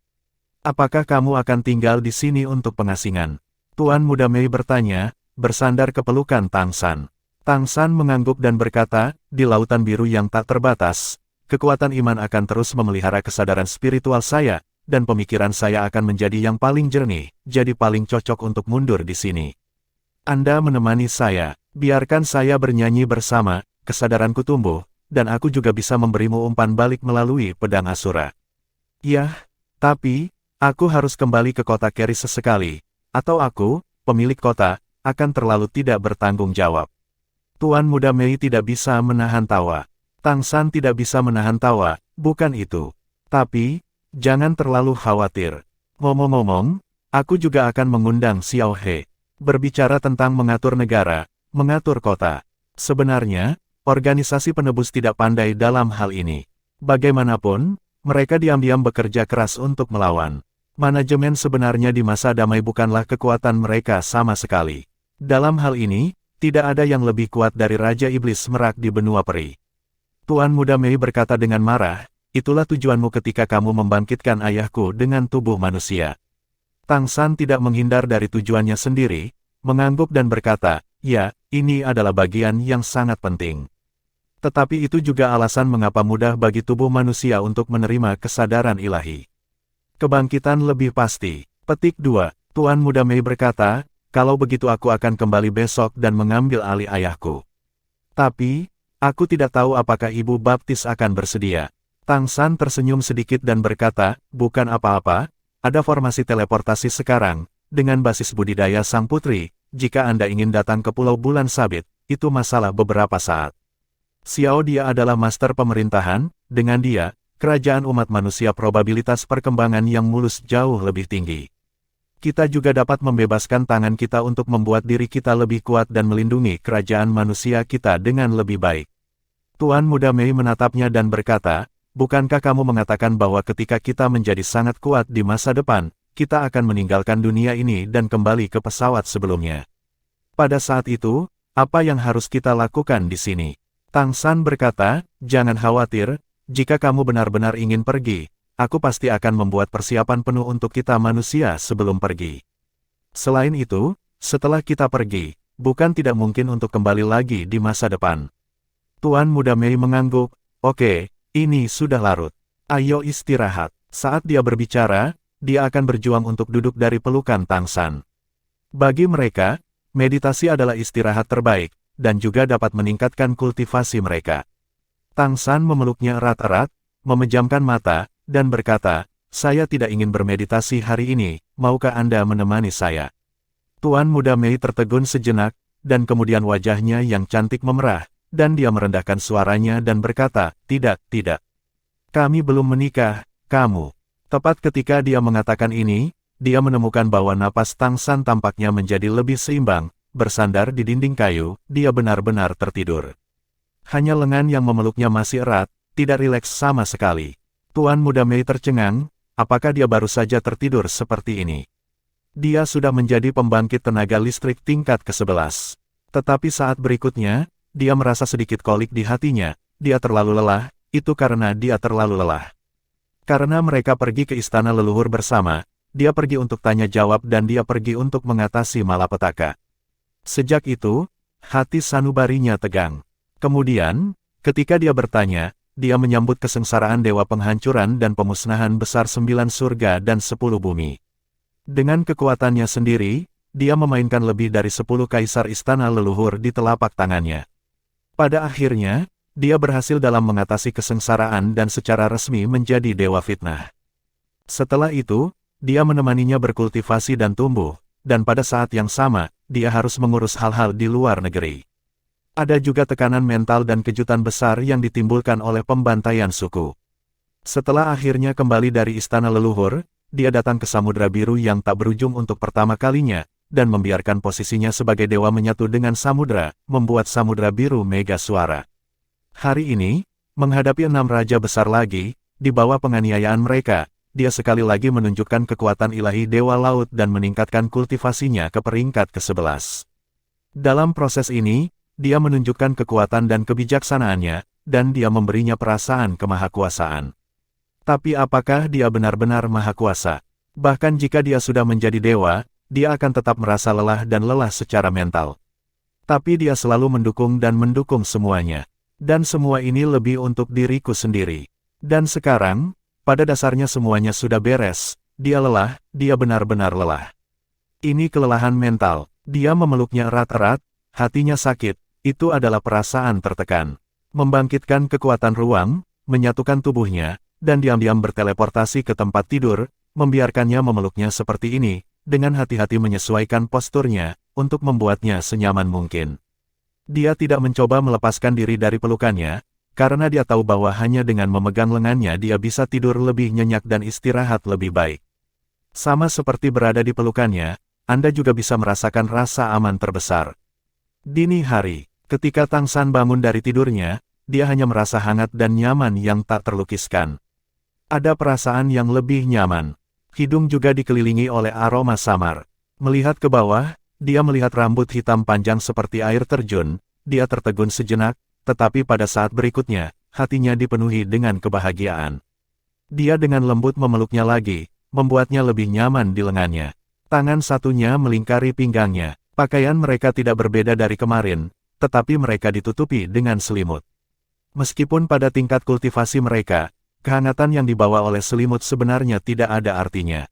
Apakah kamu akan tinggal di sini untuk pengasingan? Tuan Muda Mei bertanya, bersandar ke pelukan Tang San. Tang San mengangguk dan berkata, di lautan biru yang tak terbatas, kekuatan iman akan terus memelihara kesadaran spiritual saya, dan pemikiran saya akan menjadi yang paling jernih, jadi paling cocok untuk mundur di sini. Anda menemani saya, biarkan saya bernyanyi bersama, kesadaranku tumbuh, dan aku juga bisa memberimu umpan balik melalui pedang Asura. Yah, tapi, aku harus kembali ke kota Keris sesekali, atau aku, pemilik kota, akan terlalu tidak bertanggung jawab. Tuan Muda Mei tidak bisa menahan tawa. Tang San tidak bisa menahan tawa, bukan itu. Tapi, jangan terlalu khawatir. Ngomong-ngomong, aku juga akan mengundang Xiao He. Berbicara tentang mengatur negara, mengatur kota. Sebenarnya, organisasi penebus tidak pandai dalam hal ini. Bagaimanapun, mereka diam-diam bekerja keras untuk melawan. Manajemen sebenarnya di masa damai bukanlah kekuatan mereka sama sekali. Dalam hal ini, tidak ada yang lebih kuat dari Raja Iblis Merak di benua peri. Tuan Muda Mei berkata dengan marah, itulah tujuanmu ketika kamu membangkitkan ayahku dengan tubuh manusia. Tang San tidak menghindar dari tujuannya sendiri, mengangguk dan berkata, ya, ini adalah bagian yang sangat penting. Tetapi itu juga alasan mengapa mudah bagi tubuh manusia untuk menerima kesadaran ilahi. Kebangkitan lebih pasti. Petik 2. Tuan Muda Mei berkata, kalau begitu aku akan kembali besok dan mengambil alih ayahku. Tapi, aku tidak tahu apakah Ibu Baptis akan bersedia. Tang San tersenyum sedikit dan berkata, bukan apa-apa, ada formasi teleportasi sekarang, dengan basis budidaya Sang Putri, jika Anda ingin datang ke Pulau Bulan Sabit, itu masalah beberapa saat. Xiao Dia adalah master pemerintahan, dengan dia, kerajaan umat manusia probabilitas perkembangan yang mulus jauh lebih tinggi. Kita juga dapat membebaskan tangan kita untuk membuat diri kita lebih kuat dan melindungi kerajaan manusia kita dengan lebih baik. Tuan Muda Mei menatapnya dan berkata, bukankah kamu mengatakan bahwa ketika kita menjadi sangat kuat di masa depan, kita akan meninggalkan dunia ini dan kembali ke pesawat sebelumnya? Pada saat itu, apa yang harus kita lakukan di sini? Tang San berkata, jangan khawatir, jika kamu benar-benar ingin pergi, aku pasti akan membuat persiapan penuh untuk kita manusia sebelum pergi. Selain itu, setelah kita pergi, bukan tidak mungkin untuk kembali lagi di masa depan. Tuan Muda Mei mengangguk, oke, ini sudah larut. Ayo istirahat. Saat dia berbicara, dia akan berjuang untuk duduk dari pelukan Tang San. Bagi mereka, meditasi adalah istirahat terbaik, dan juga dapat meningkatkan kultivasi mereka. Tang San memeluknya erat-erat, memejamkan mata, dan berkata, saya tidak ingin bermeditasi hari ini, maukah Anda menemani saya? Tuan Muda Mei tertegun sejenak, dan kemudian wajahnya yang cantik memerah, dan dia merendahkan suaranya dan berkata, tidak. Kami belum menikah, kamu. Tepat ketika dia mengatakan ini, dia menemukan bahwa napas Tang San tampaknya menjadi lebih seimbang, bersandar di dinding kayu, dia benar-benar tertidur. Hanya lengan yang memeluknya masih erat, tidak rileks sama sekali. Tuan Muda Mei tercengang, apakah dia baru saja tertidur seperti ini? Dia sudah menjadi pembangkit tenaga listrik tingkat ke-11. Tetapi saat berikutnya, dia merasa sedikit kolik di hatinya, dia terlalu lelah, itu karena dia terlalu lelah. Karena mereka pergi ke istana leluhur bersama, dia pergi untuk tanya jawab dan dia pergi untuk mengatasi malapetaka. Sejak itu, hati sanubarinya tegang. Kemudian, ketika dia bertanya, dia menyambut kesengsaraan dewa penghancuran dan pemusnahan besar 9 surga dan 10 bumi. Dengan kekuatannya sendiri, dia memainkan lebih dari 10 kaisar istana leluhur di telapak tangannya. Pada akhirnya, dia berhasil dalam mengatasi kesengsaraan dan secara resmi menjadi dewa fitnah. Setelah itu, dia menemaninya berkultivasi dan tumbuh, dan pada saat yang sama, dia harus mengurus hal-hal di luar negeri. Ada juga tekanan mental dan kejutan besar yang ditimbulkan oleh pembantaian suku. Setelah akhirnya kembali dari istana leluhur, dia datang ke Samudra Biru yang tak berujung untuk pertama kalinya, dan membiarkan posisinya sebagai dewa menyatu dengan samudra, membuat Samudra Biru mega suara. Hari ini, menghadapi 6 raja besar lagi, di bawah penganiayaan mereka, dia sekali lagi menunjukkan kekuatan ilahi Dewa Laut dan meningkatkan kultivasinya ke peringkat ke-11. Dalam proses ini, dia menunjukkan kekuatan dan kebijaksanaannya, dan dia memberinya perasaan kemahakuasaan. Tapi apakah dia benar-benar maha kuasa? Bahkan jika dia sudah menjadi dewa, dia akan tetap merasa lelah dan lelah secara mental. Tapi dia selalu mendukung semuanya. Dan semua ini lebih untuk diriku sendiri. Dan sekarang, pada dasarnya semuanya sudah beres, dia lelah, dia benar-benar lelah. Ini kelelahan mental, dia memeluknya erat-erat, hatinya sakit, itu adalah perasaan tertekan. Membangkitkan kekuatan ruang, menyatukan tubuhnya, dan diam-diam berteleportasi ke tempat tidur, membiarkannya memeluknya seperti ini, dengan hati-hati menyesuaikan posturnya, untuk membuatnya senyaman mungkin. Dia tidak mencoba melepaskan diri dari pelukannya, karena dia tahu bahwa hanya dengan memegang lengannya dia bisa tidur lebih nyenyak dan istirahat lebih baik. Sama seperti berada di pelukannya, Anda juga bisa merasakan rasa aman terbesar. Dini hari, ketika Tang San bangun dari tidurnya, dia hanya merasa hangat dan nyaman yang tak terlukiskan. Ada perasaan yang lebih nyaman. Hidung juga dikelilingi oleh aroma samar. Melihat ke bawah, dia melihat rambut hitam panjang seperti air terjun. Dia tertegun sejenak, tetapi pada saat berikutnya, hatinya dipenuhi dengan kebahagiaan. Dia dengan lembut memeluknya lagi, membuatnya lebih nyaman di lengannya. Tangan satunya melingkari pinggangnya. Pakaian mereka tidak berbeda dari kemarin, tetapi mereka ditutupi dengan selimut. Meskipun pada tingkat kultivasi mereka, kehangatan yang dibawa oleh selimut sebenarnya tidak ada artinya.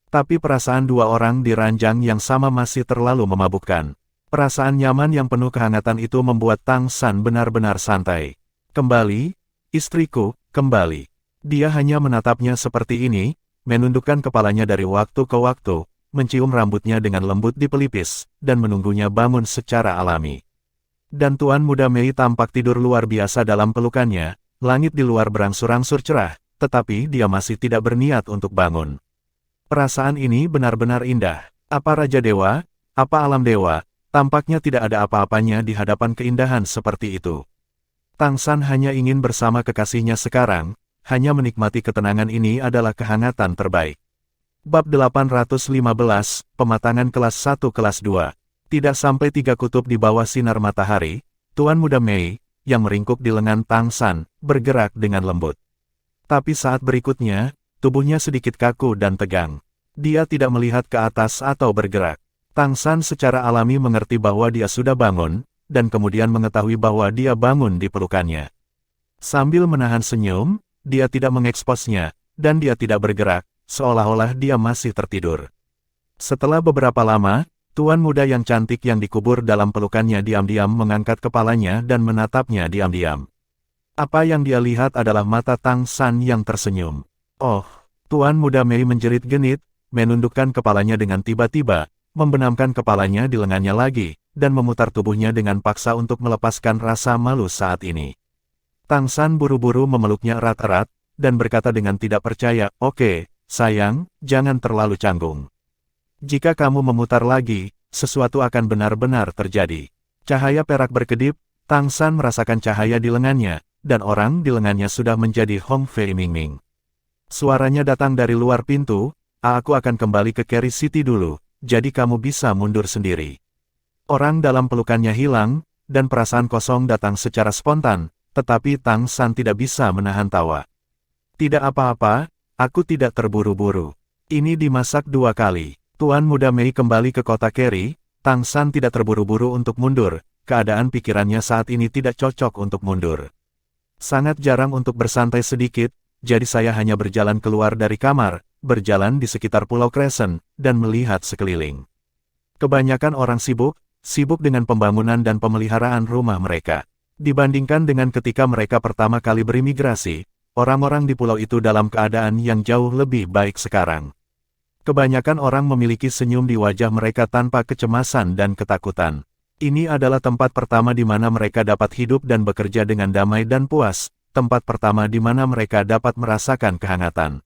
Tapi perasaan dua orang di ranjang yang sama masih terlalu memabukkan. Perasaan nyaman yang penuh kehangatan itu membuat Tang San benar-benar santai. Kembali, istriku, kembali. Dia hanya menatapnya seperti ini, menundukkan kepalanya dari waktu ke waktu, mencium rambutnya dengan lembut di pelipis, dan menunggunya bangun secara alami. Dan Tuan Muda Mei tampak tidur luar biasa dalam pelukannya. Langit di luar berangsur-angsur cerah, tetapi dia masih tidak berniat untuk bangun. Perasaan ini benar-benar indah. Apa Raja Dewa, apa alam dewa, tampaknya tidak ada apa-apanya di hadapan keindahan seperti itu. Tang San hanya ingin bersama kekasihnya sekarang, hanya menikmati ketenangan ini adalah kehangatan terbaik. Bab 815, Pematangan kelas 1 kelas 2. Tidak sampai 3 kutub di bawah sinar matahari, Tuan Muda Mei, yang meringkuk di lengan Tang San, bergerak dengan lembut. Tapi saat berikutnya, tubuhnya sedikit kaku dan tegang. Dia tidak melihat ke atas atau bergerak. Tang San secara alami mengerti bahwa dia sudah bangun, dan kemudian mengetahui bahwa dia bangun di pelukannya. Sambil menahan senyum, dia tidak mengeksposnya, dan dia tidak bergerak, seolah-olah dia masih tertidur. Setelah beberapa lama, Tuan muda yang cantik yang dikubur dalam pelukannya diam-diam mengangkat kepalanya dan menatapnya diam-diam. Apa yang dia lihat adalah mata Tang San yang tersenyum. Oh, Tuan Muda Mei menjerit genit, menundukkan kepalanya dengan tiba-tiba, membenamkan kepalanya di lengannya lagi, dan memutar tubuhnya dengan paksa untuk melepaskan rasa malu saat ini. Tang San buru-buru memeluknya erat-erat, dan berkata dengan tidak percaya, "Oke, sayang, jangan terlalu canggung. Jika kamu memutar lagi, sesuatu akan benar-benar terjadi." Cahaya perak berkedip, Tang San merasakan cahaya di lengannya, dan orang di lengannya sudah menjadi Hong Fei Mingming. Suaranya datang dari luar pintu, "Aku akan kembali ke Carry City dulu, jadi kamu bisa mundur sendiri." Orang dalam pelukannya hilang, dan perasaan kosong datang secara spontan, tetapi Tang San tidak bisa menahan tawa. "Tidak apa-apa, aku tidak terburu-buru. Ini dimasak 2 kali." Tuan Muda Mei kembali ke kota Carry, Tang San tidak terburu-buru untuk mundur, keadaan pikirannya saat ini tidak cocok untuk mundur. Sangat jarang untuk bersantai sedikit, jadi saya hanya berjalan keluar dari kamar, berjalan di sekitar Pulau Crescent, dan melihat sekeliling. Kebanyakan orang sibuk dengan pembangunan dan pemeliharaan rumah mereka. Dibandingkan dengan ketika mereka pertama kali berimigrasi, orang-orang di pulau itu dalam keadaan yang jauh lebih baik sekarang. Kebanyakan orang memiliki senyum di wajah mereka tanpa kecemasan dan ketakutan. Ini adalah tempat pertama di mana mereka dapat hidup dan bekerja dengan damai dan puas, tempat pertama di mana mereka dapat merasakan kehangatan.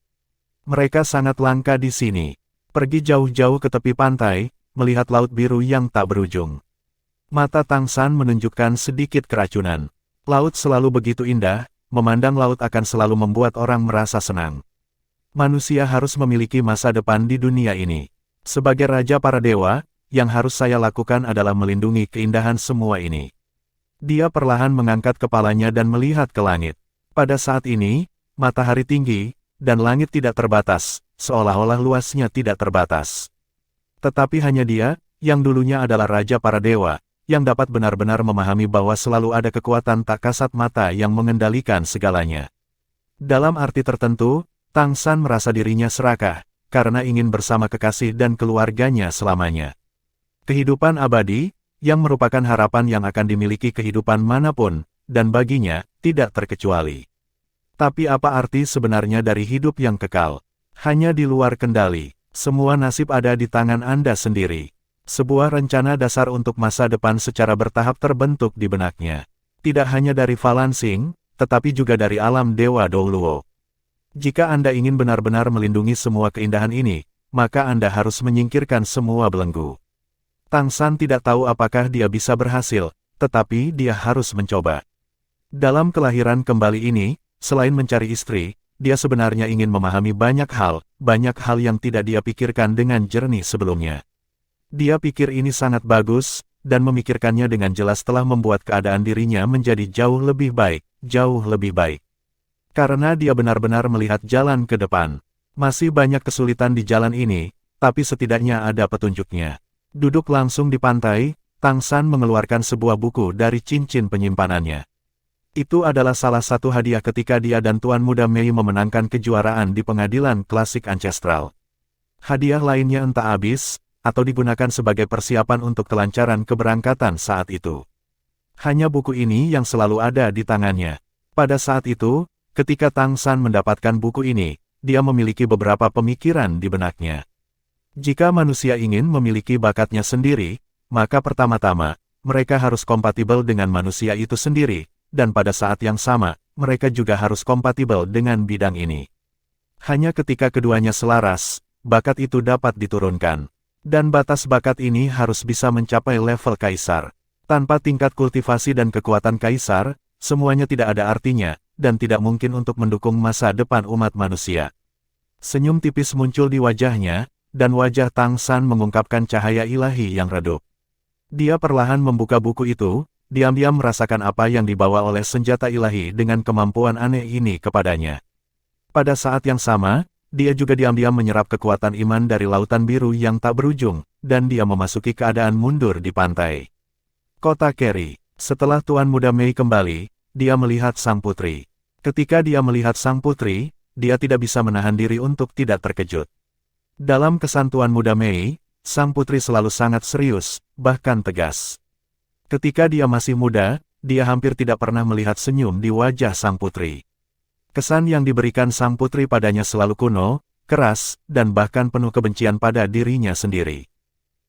Mereka sangat langka di sini. Pergi jauh-jauh ke tepi pantai, melihat laut biru yang tak berujung. Mata Tang San menunjukkan sedikit keracunan. Laut selalu begitu indah, memandang laut akan selalu membuat orang merasa senang. Manusia harus memiliki masa depan di dunia ini. Sebagai raja para dewa, yang harus saya lakukan adalah melindungi keindahan semua ini. Dia perlahan mengangkat kepalanya dan melihat ke langit. Pada saat ini, matahari tinggi, dan langit tidak terbatas, seolah-olah luasnya tidak terbatas. Tetapi hanya dia, yang dulunya adalah raja para dewa, yang dapat benar-benar memahami bahwa selalu ada kekuatan tak kasat mata yang mengendalikan segalanya. Dalam arti tertentu, Tang San merasa dirinya serakah, karena ingin bersama kekasih dan keluarganya selamanya. Kehidupan abadi, yang merupakan harapan yang akan dimiliki kehidupan manapun, dan baginya, tidak terkecuali. Tapi apa arti sebenarnya dari hidup yang kekal? Hanya di luar kendali, semua nasib ada di tangan Anda sendiri. Sebuah rencana dasar untuk masa depan secara bertahap terbentuk di benaknya. Tidak hanya dari Valansing, tetapi juga dari alam Dewa Douluo. Jika Anda ingin benar-benar melindungi semua keindahan ini, maka Anda harus menyingkirkan semua belenggu. Tang San tidak tahu apakah dia bisa berhasil, tetapi dia harus mencoba. Dalam kelahiran kembali ini, selain mencari istri, dia sebenarnya ingin memahami banyak hal yang tidak dia pikirkan dengan jernih sebelumnya. Dia pikir ini sangat bagus, dan memikirkannya dengan jelas telah membuat keadaan dirinya menjadi jauh lebih baik, jauh lebih baik. Karena dia benar-benar melihat jalan ke depan. Masih banyak kesulitan di jalan ini, tapi setidaknya ada petunjuknya. Duduk langsung di pantai, Tang San mengeluarkan sebuah buku dari cincin penyimpanannya. Itu adalah salah satu hadiah ketika dia dan Tuan Muda Mei memenangkan kejuaraan di pengadilan klasik ancestral. Hadiah lainnya entah habis, atau digunakan sebagai persiapan untuk kelancaran keberangkatan saat itu. Hanya buku ini yang selalu ada di tangannya. Pada saat itu, ketika Tang San mendapatkan buku ini, dia memiliki beberapa pemikiran di benaknya. Jika manusia ingin memiliki bakatnya sendiri, maka pertama-tama, mereka harus kompatibel dengan manusia itu sendiri, dan pada saat yang sama, mereka juga harus kompatibel dengan bidang ini. Hanya ketika keduanya selaras, bakat itu dapat diturunkan. Dan batas bakat ini harus bisa mencapai level kaisar. Tanpa tingkat kultivasi dan kekuatan kaisar, semuanya tidak ada artinya, dan tidak mungkin untuk mendukung masa depan umat manusia. Senyum tipis muncul di wajahnya, dan wajah Tang San mengungkapkan cahaya ilahi yang redup. Dia perlahan membuka buku itu, diam-diam merasakan apa yang dibawa oleh senjata ilahi dengan kemampuan aneh ini kepadanya. Pada saat yang sama, dia juga diam-diam menyerap kekuatan iman dari lautan biru yang tak berujung, dan dia memasuki keadaan mundur di pantai. Kota Keri. Setelah Tuan Muda Mei kembali, dia melihat sang putri. Ketika dia melihat sang putri, dia tidak bisa menahan diri untuk tidak terkejut. Dalam kesan Tuan Muda Mei, sang putri selalu sangat serius, bahkan tegas. Ketika dia masih muda, dia hampir tidak pernah melihat senyum di wajah sang putri. Kesan yang diberikan sang putri padanya selalu kuno, keras, dan bahkan penuh kebencian pada dirinya sendiri.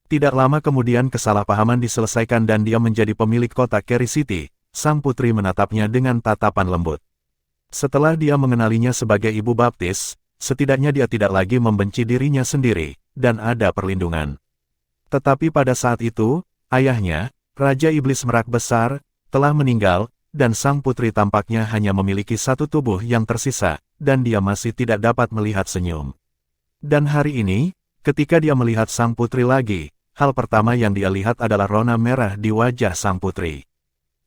Tidak lama kemudian kesalahpahaman diselesaikan dan dia menjadi pemilik kota Keri City. Sang putri menatapnya dengan tatapan lembut. Setelah dia mengenalinya sebagai ibu baptis, setidaknya dia tidak lagi membenci dirinya sendiri, dan ada perlindungan. Tetapi pada saat itu, ayahnya, Raja Iblis Merak Besar, telah meninggal, dan sang putri tampaknya hanya memiliki satu tubuh yang tersisa, dan dia masih tidak dapat melihat senyum. Dan hari ini, ketika dia melihat sang putri lagi, hal pertama yang dia lihat adalah rona merah di wajah sang putri.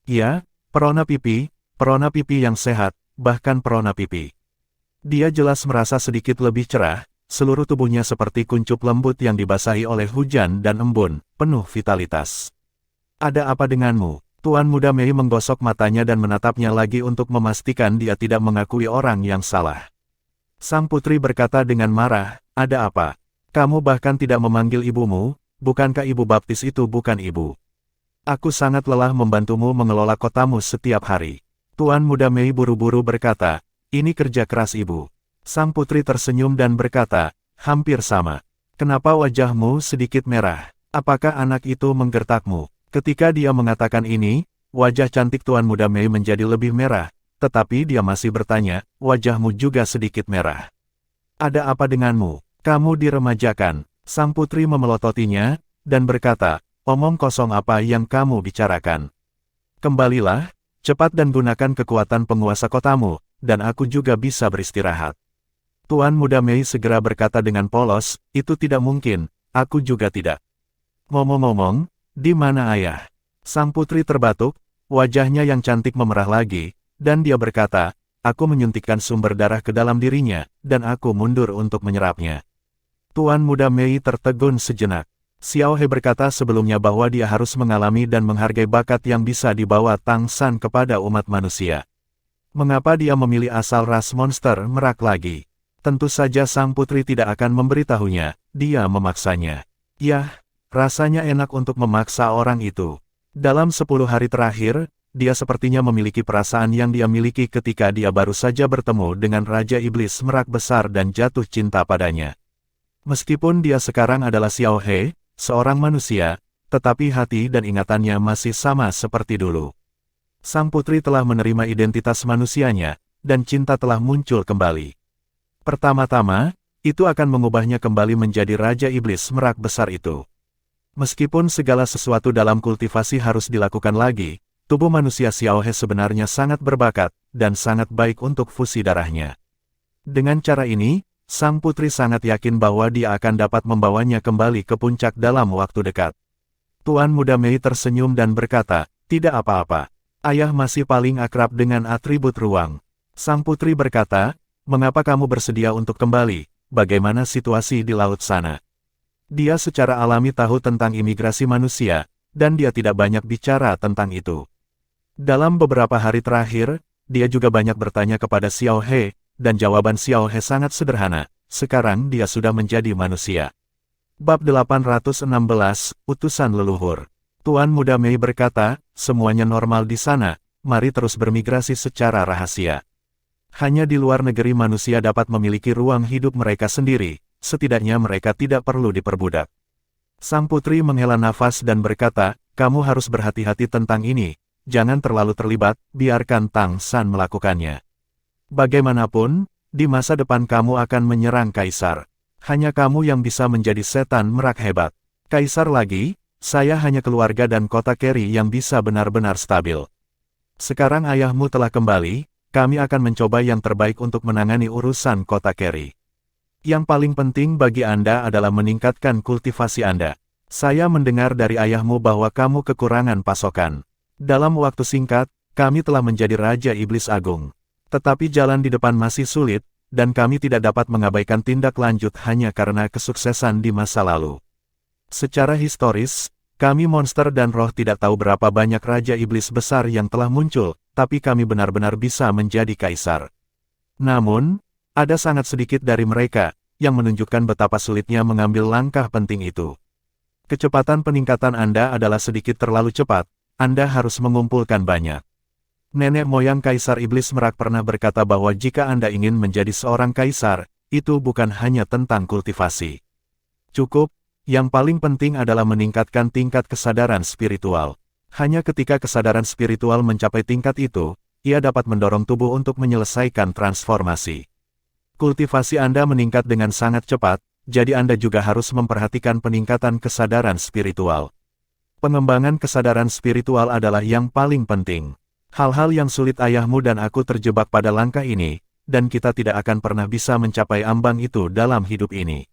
Ya, perona pipi yang sehat, bahkan perona pipi. Dia jelas merasa sedikit lebih cerah, seluruh tubuhnya seperti kuncup lembut yang dibasahi oleh hujan dan embun, penuh vitalitas. Ada apa denganmu? Tuan Muda Mei menggosok matanya dan menatapnya lagi untuk memastikan dia tidak mengakui orang yang salah. Sang putri berkata dengan marah, ada apa? Kamu bahkan tidak memanggil ibumu, bukankah ibu baptis itu bukan ibu? Aku sangat lelah membantumu mengelola kotamu setiap hari. Tuan Muda Mei buru-buru berkata, ini kerja keras ibu. Sang putri tersenyum dan berkata, hampir sama. Kenapa wajahmu sedikit merah? Apakah anak itu menggertakmu? Ketika dia mengatakan ini, wajah cantik Tuan Muda Mei menjadi lebih merah, tetapi dia masih bertanya, wajahmu juga sedikit merah. Ada apa denganmu? Kamu diremajakan. Sang putri memelototinya, dan berkata, omong kosong apa yang kamu bicarakan? Kembalilah, cepat dan gunakan kekuatan penguasa kotamu, dan aku juga bisa beristirahat. Tuan Muda Mei segera berkata dengan polos, itu tidak mungkin, aku juga tidak. Ngomong-ngomong, di mana ayah? Sang putri terbatuk, wajahnya yang cantik memerah lagi, dan dia berkata, aku menyuntikkan sumber darah ke dalam dirinya, dan aku mundur untuk menyerapnya. Tuan Muda Mei tertegun sejenak. Xiao He berkata sebelumnya bahwa dia harus mengalami dan menghargai bakat yang bisa dibawa Tang San kepada umat manusia. Mengapa dia memilih asal ras monster merak lagi? Tentu saja sang putri tidak akan memberitahunya, dia memaksanya. Yah, rasanya enak untuk memaksa orang itu. Dalam 10 hari terakhir, dia sepertinya memiliki perasaan yang dia miliki ketika dia baru saja bertemu dengan Raja Iblis Merak Besar dan jatuh cinta padanya. Meskipun dia sekarang adalah Xiao He, seorang manusia, tetapi hati dan ingatannya masih sama seperti dulu. Sang putri telah menerima identitas manusianya, dan cinta telah muncul kembali. Pertama-tama, itu akan mengubahnya kembali menjadi Raja Iblis Merak Besar itu. Meskipun segala sesuatu dalam kultivasi harus dilakukan lagi, tubuh manusia Xiao He sebenarnya sangat berbakat, dan sangat baik untuk fusi darahnya. Dengan cara ini, sang putri sangat yakin bahwa dia akan dapat membawanya kembali ke puncak dalam waktu dekat. Tuan Muda Mei tersenyum dan berkata, tidak apa-apa. Ayah masih paling akrab dengan atribut ruang. Sang putri berkata, mengapa kamu bersedia untuk kembali? Bagaimana situasi di laut sana? Dia secara alami tahu tentang imigrasi manusia, dan dia tidak banyak bicara tentang itu. Dalam beberapa hari terakhir, dia juga banyak bertanya kepada Xiao He, dan jawaban Xiao He sangat sederhana, sekarang dia sudah menjadi manusia. Bab 816, Utusan Leluhur. Tuan Muda Mei berkata, semuanya normal di sana, mari terus bermigrasi secara rahasia. Hanya di luar negeri manusia dapat memiliki ruang hidup mereka sendiri, setidaknya mereka tidak perlu diperbudak. Sang putri menghela nafas dan berkata, kamu harus berhati-hati tentang ini, jangan terlalu terlibat, biarkan Tang San melakukannya. Bagaimanapun, di masa depan kamu akan menyerang Kaisar. Hanya kamu yang bisa menjadi setan merak hebat. Kaisar lagi, saya hanya keluarga dan kota Keri yang bisa benar-benar stabil. Sekarang ayahmu telah kembali, kami akan mencoba yang terbaik untuk menangani urusan kota Keri. Yang paling penting bagi Anda adalah meningkatkan kultivasi Anda. Saya mendengar dari ayahmu bahwa kamu kekurangan pasokan. Dalam waktu singkat, kami telah menjadi Raja Iblis Agung. Tetapi jalan di depan masih sulit, dan kami tidak dapat mengabaikan tindak lanjut hanya karena kesuksesan di masa lalu. Secara historis, kami monster dan roh tidak tahu berapa banyak Raja Iblis besar yang telah muncul, tapi kami benar-benar bisa menjadi kaisar. Namun, ada sangat sedikit dari mereka, yang menunjukkan betapa sulitnya mengambil langkah penting itu. Kecepatan peningkatan Anda adalah sedikit terlalu cepat, Anda harus mengumpulkan banyak. Nenek moyang Kaisar Iblis Merak pernah berkata bahwa jika Anda ingin menjadi seorang kaisar, itu bukan hanya tentang kultivasi. Cukup, yang paling penting adalah meningkatkan tingkat kesadaran spiritual. Hanya ketika kesadaran spiritual mencapai tingkat itu, ia dapat mendorong tubuh untuk menyelesaikan transformasi. Kultivasi Anda meningkat dengan sangat cepat, jadi Anda juga harus memperhatikan peningkatan kesadaran spiritual. Pengembangan kesadaran spiritual adalah yang paling penting. Hal-hal yang sulit ayahmu dan aku terjebak pada langkah ini, dan kita tidak akan pernah bisa mencapai ambang itu dalam hidup ini.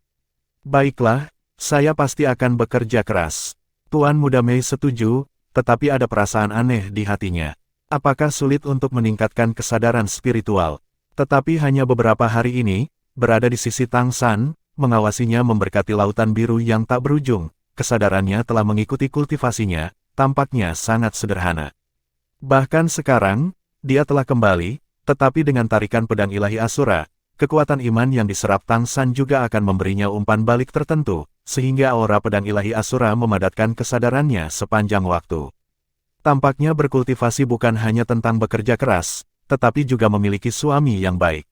Baiklah, saya pasti akan bekerja keras. Tuan Muda Mei setuju, tetapi ada perasaan aneh di hatinya. Apakah sulit untuk meningkatkan kesadaran spiritual? Tetapi hanya beberapa hari ini, berada di sisi Tang San, mengawasinya memberkati lautan biru yang tak berujung, kesadarannya telah mengikuti kultivasinya, tampaknya sangat sederhana. Bahkan sekarang, dia telah kembali, tetapi dengan tarikan pedang ilahi Asura, kekuatan iman yang diserap Tang San juga akan memberinya umpan balik tertentu, sehingga aura pedang ilahi Asura memadatkan kesadarannya sepanjang waktu. Tampaknya berkultivasi bukan hanya tentang bekerja keras, tetapi juga memiliki suami yang baik.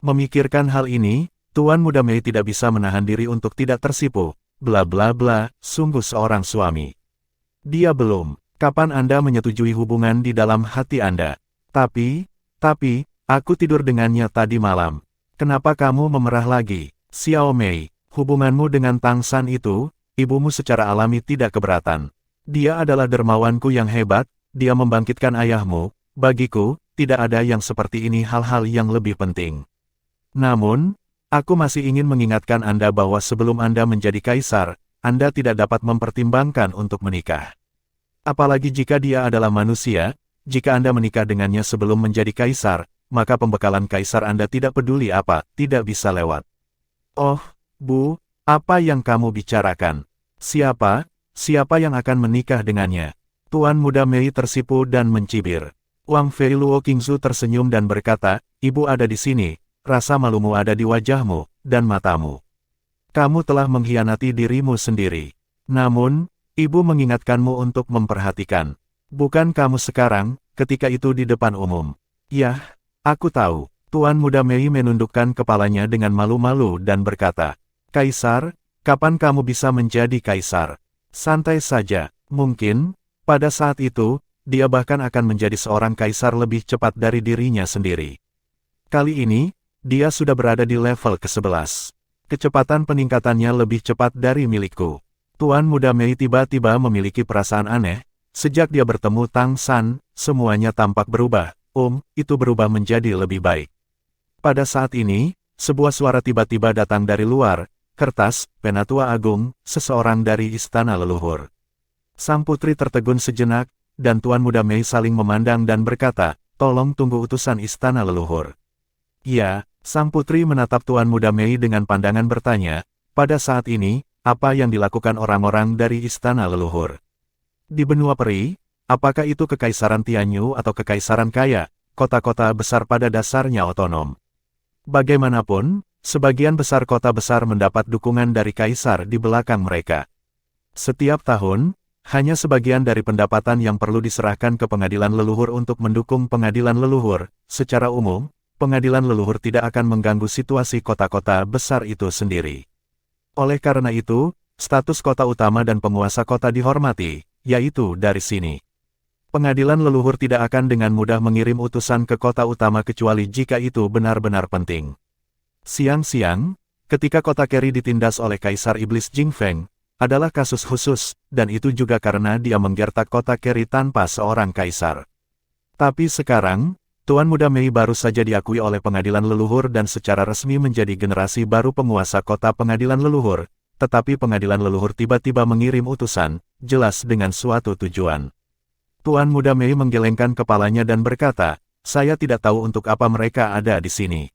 Memikirkan hal ini, Tuan Muda Mei tidak bisa menahan diri untuk tidak tersipu, bla bla bla, sungguh seorang suami. Dia belum. Kapan Anda menyetujui hubungan di dalam hati Anda? Tapi, aku tidur dengannya tadi malam. Kenapa kamu memerah lagi? Xiao Mei, hubunganmu dengan Tang San itu, ibumu secara alami tidak keberatan. Dia adalah dermawanku yang hebat, dia membangkitkan ayahmu, bagiku, tidak ada yang seperti ini hal-hal yang lebih penting. Namun, aku masih ingin mengingatkan Anda bahwa sebelum Anda menjadi kaisar, Anda tidak dapat mempertimbangkan untuk menikah. Apalagi jika dia adalah manusia, jika Anda menikah dengannya sebelum menjadi kaisar, maka pembekalan kaisar Anda tidak peduli apa, tidak bisa lewat. Oh, Bu, apa yang kamu bicarakan? Siapa yang akan menikah dengannya? Tuan Muda Mei tersipu dan mencibir. Wang Fei Luo Qingzu tersenyum dan berkata, Ibu ada di sini, rasa malumu ada di wajahmu, dan matamu. Kamu telah mengkhianati dirimu sendiri. Namun, Ibu mengingatkanmu untuk memperhatikan. Bukan kamu sekarang, ketika itu di depan umum. Yah, aku tahu. Tuan Muda Mei menundukkan kepalanya dengan malu-malu dan berkata, Kaisar, kapan kamu bisa menjadi kaisar? Santai saja, mungkin, pada saat itu, dia bahkan akan menjadi seorang kaisar lebih cepat dari dirinya sendiri. Kali ini, dia sudah berada di level ke-11. Kecepatan peningkatannya lebih cepat dari milikku. Tuan Muda Mei tiba-tiba memiliki perasaan aneh, sejak dia bertemu Tang San, semuanya tampak berubah, itu berubah menjadi lebih baik. Pada saat ini, sebuah suara tiba-tiba datang dari luar, kertas, Penatua Agung, seseorang dari istana leluhur. Sang putri tertegun sejenak, dan Tuan Muda Mei saling memandang dan berkata, tolong tunggu utusan istana leluhur. Ya, sang putri menatap Tuan Muda Mei dengan pandangan bertanya, pada saat ini, apa yang dilakukan orang-orang dari istana leluhur? Di benua peri, apakah itu kekaisaran Tianyu atau kekaisaran kaya, kota-kota besar pada dasarnya otonom? Bagaimanapun, sebagian besar kota besar mendapat dukungan dari kaisar di belakang mereka. Setiap tahun, hanya sebagian dari pendapatan yang perlu diserahkan ke pengadilan leluhur untuk mendukung pengadilan leluhur. Secara umum, pengadilan leluhur tidak akan mengganggu situasi kota-kota besar itu sendiri. Oleh karena itu, status kota utama dan penguasa kota dihormati, yaitu dari sini. Pengadilan leluhur tidak akan dengan mudah mengirim utusan ke kota utama kecuali jika itu benar-benar penting. Siang-siang, ketika kota Keri ditindas oleh Kaisar Iblis Jing Feng, adalah kasus khusus, dan itu juga karena dia menggertak kota Keri tanpa seorang kaisar. Tapi sekarang, Tuan Muda Mei baru saja diakui oleh pengadilan leluhur dan secara resmi menjadi generasi baru penguasa kota pengadilan leluhur, tetapi pengadilan leluhur tiba-tiba mengirim utusan, jelas dengan suatu tujuan. Tuan Muda Mei menggelengkan kepalanya dan berkata, saya tidak tahu untuk apa mereka ada di sini.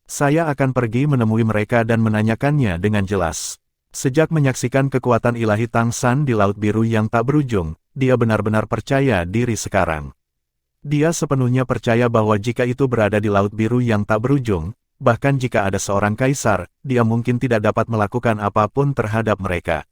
Saya akan pergi menemui mereka dan menanyakannya dengan jelas. Sejak menyaksikan kekuatan ilahi Tang San di Laut Biru yang tak berujung, dia benar-benar percaya diri sekarang. Dia sepenuhnya percaya bahwa jika itu berada di Laut Biru yang tak berujung, bahkan jika ada seorang kaisar, dia mungkin tidak dapat melakukan apapun terhadap mereka.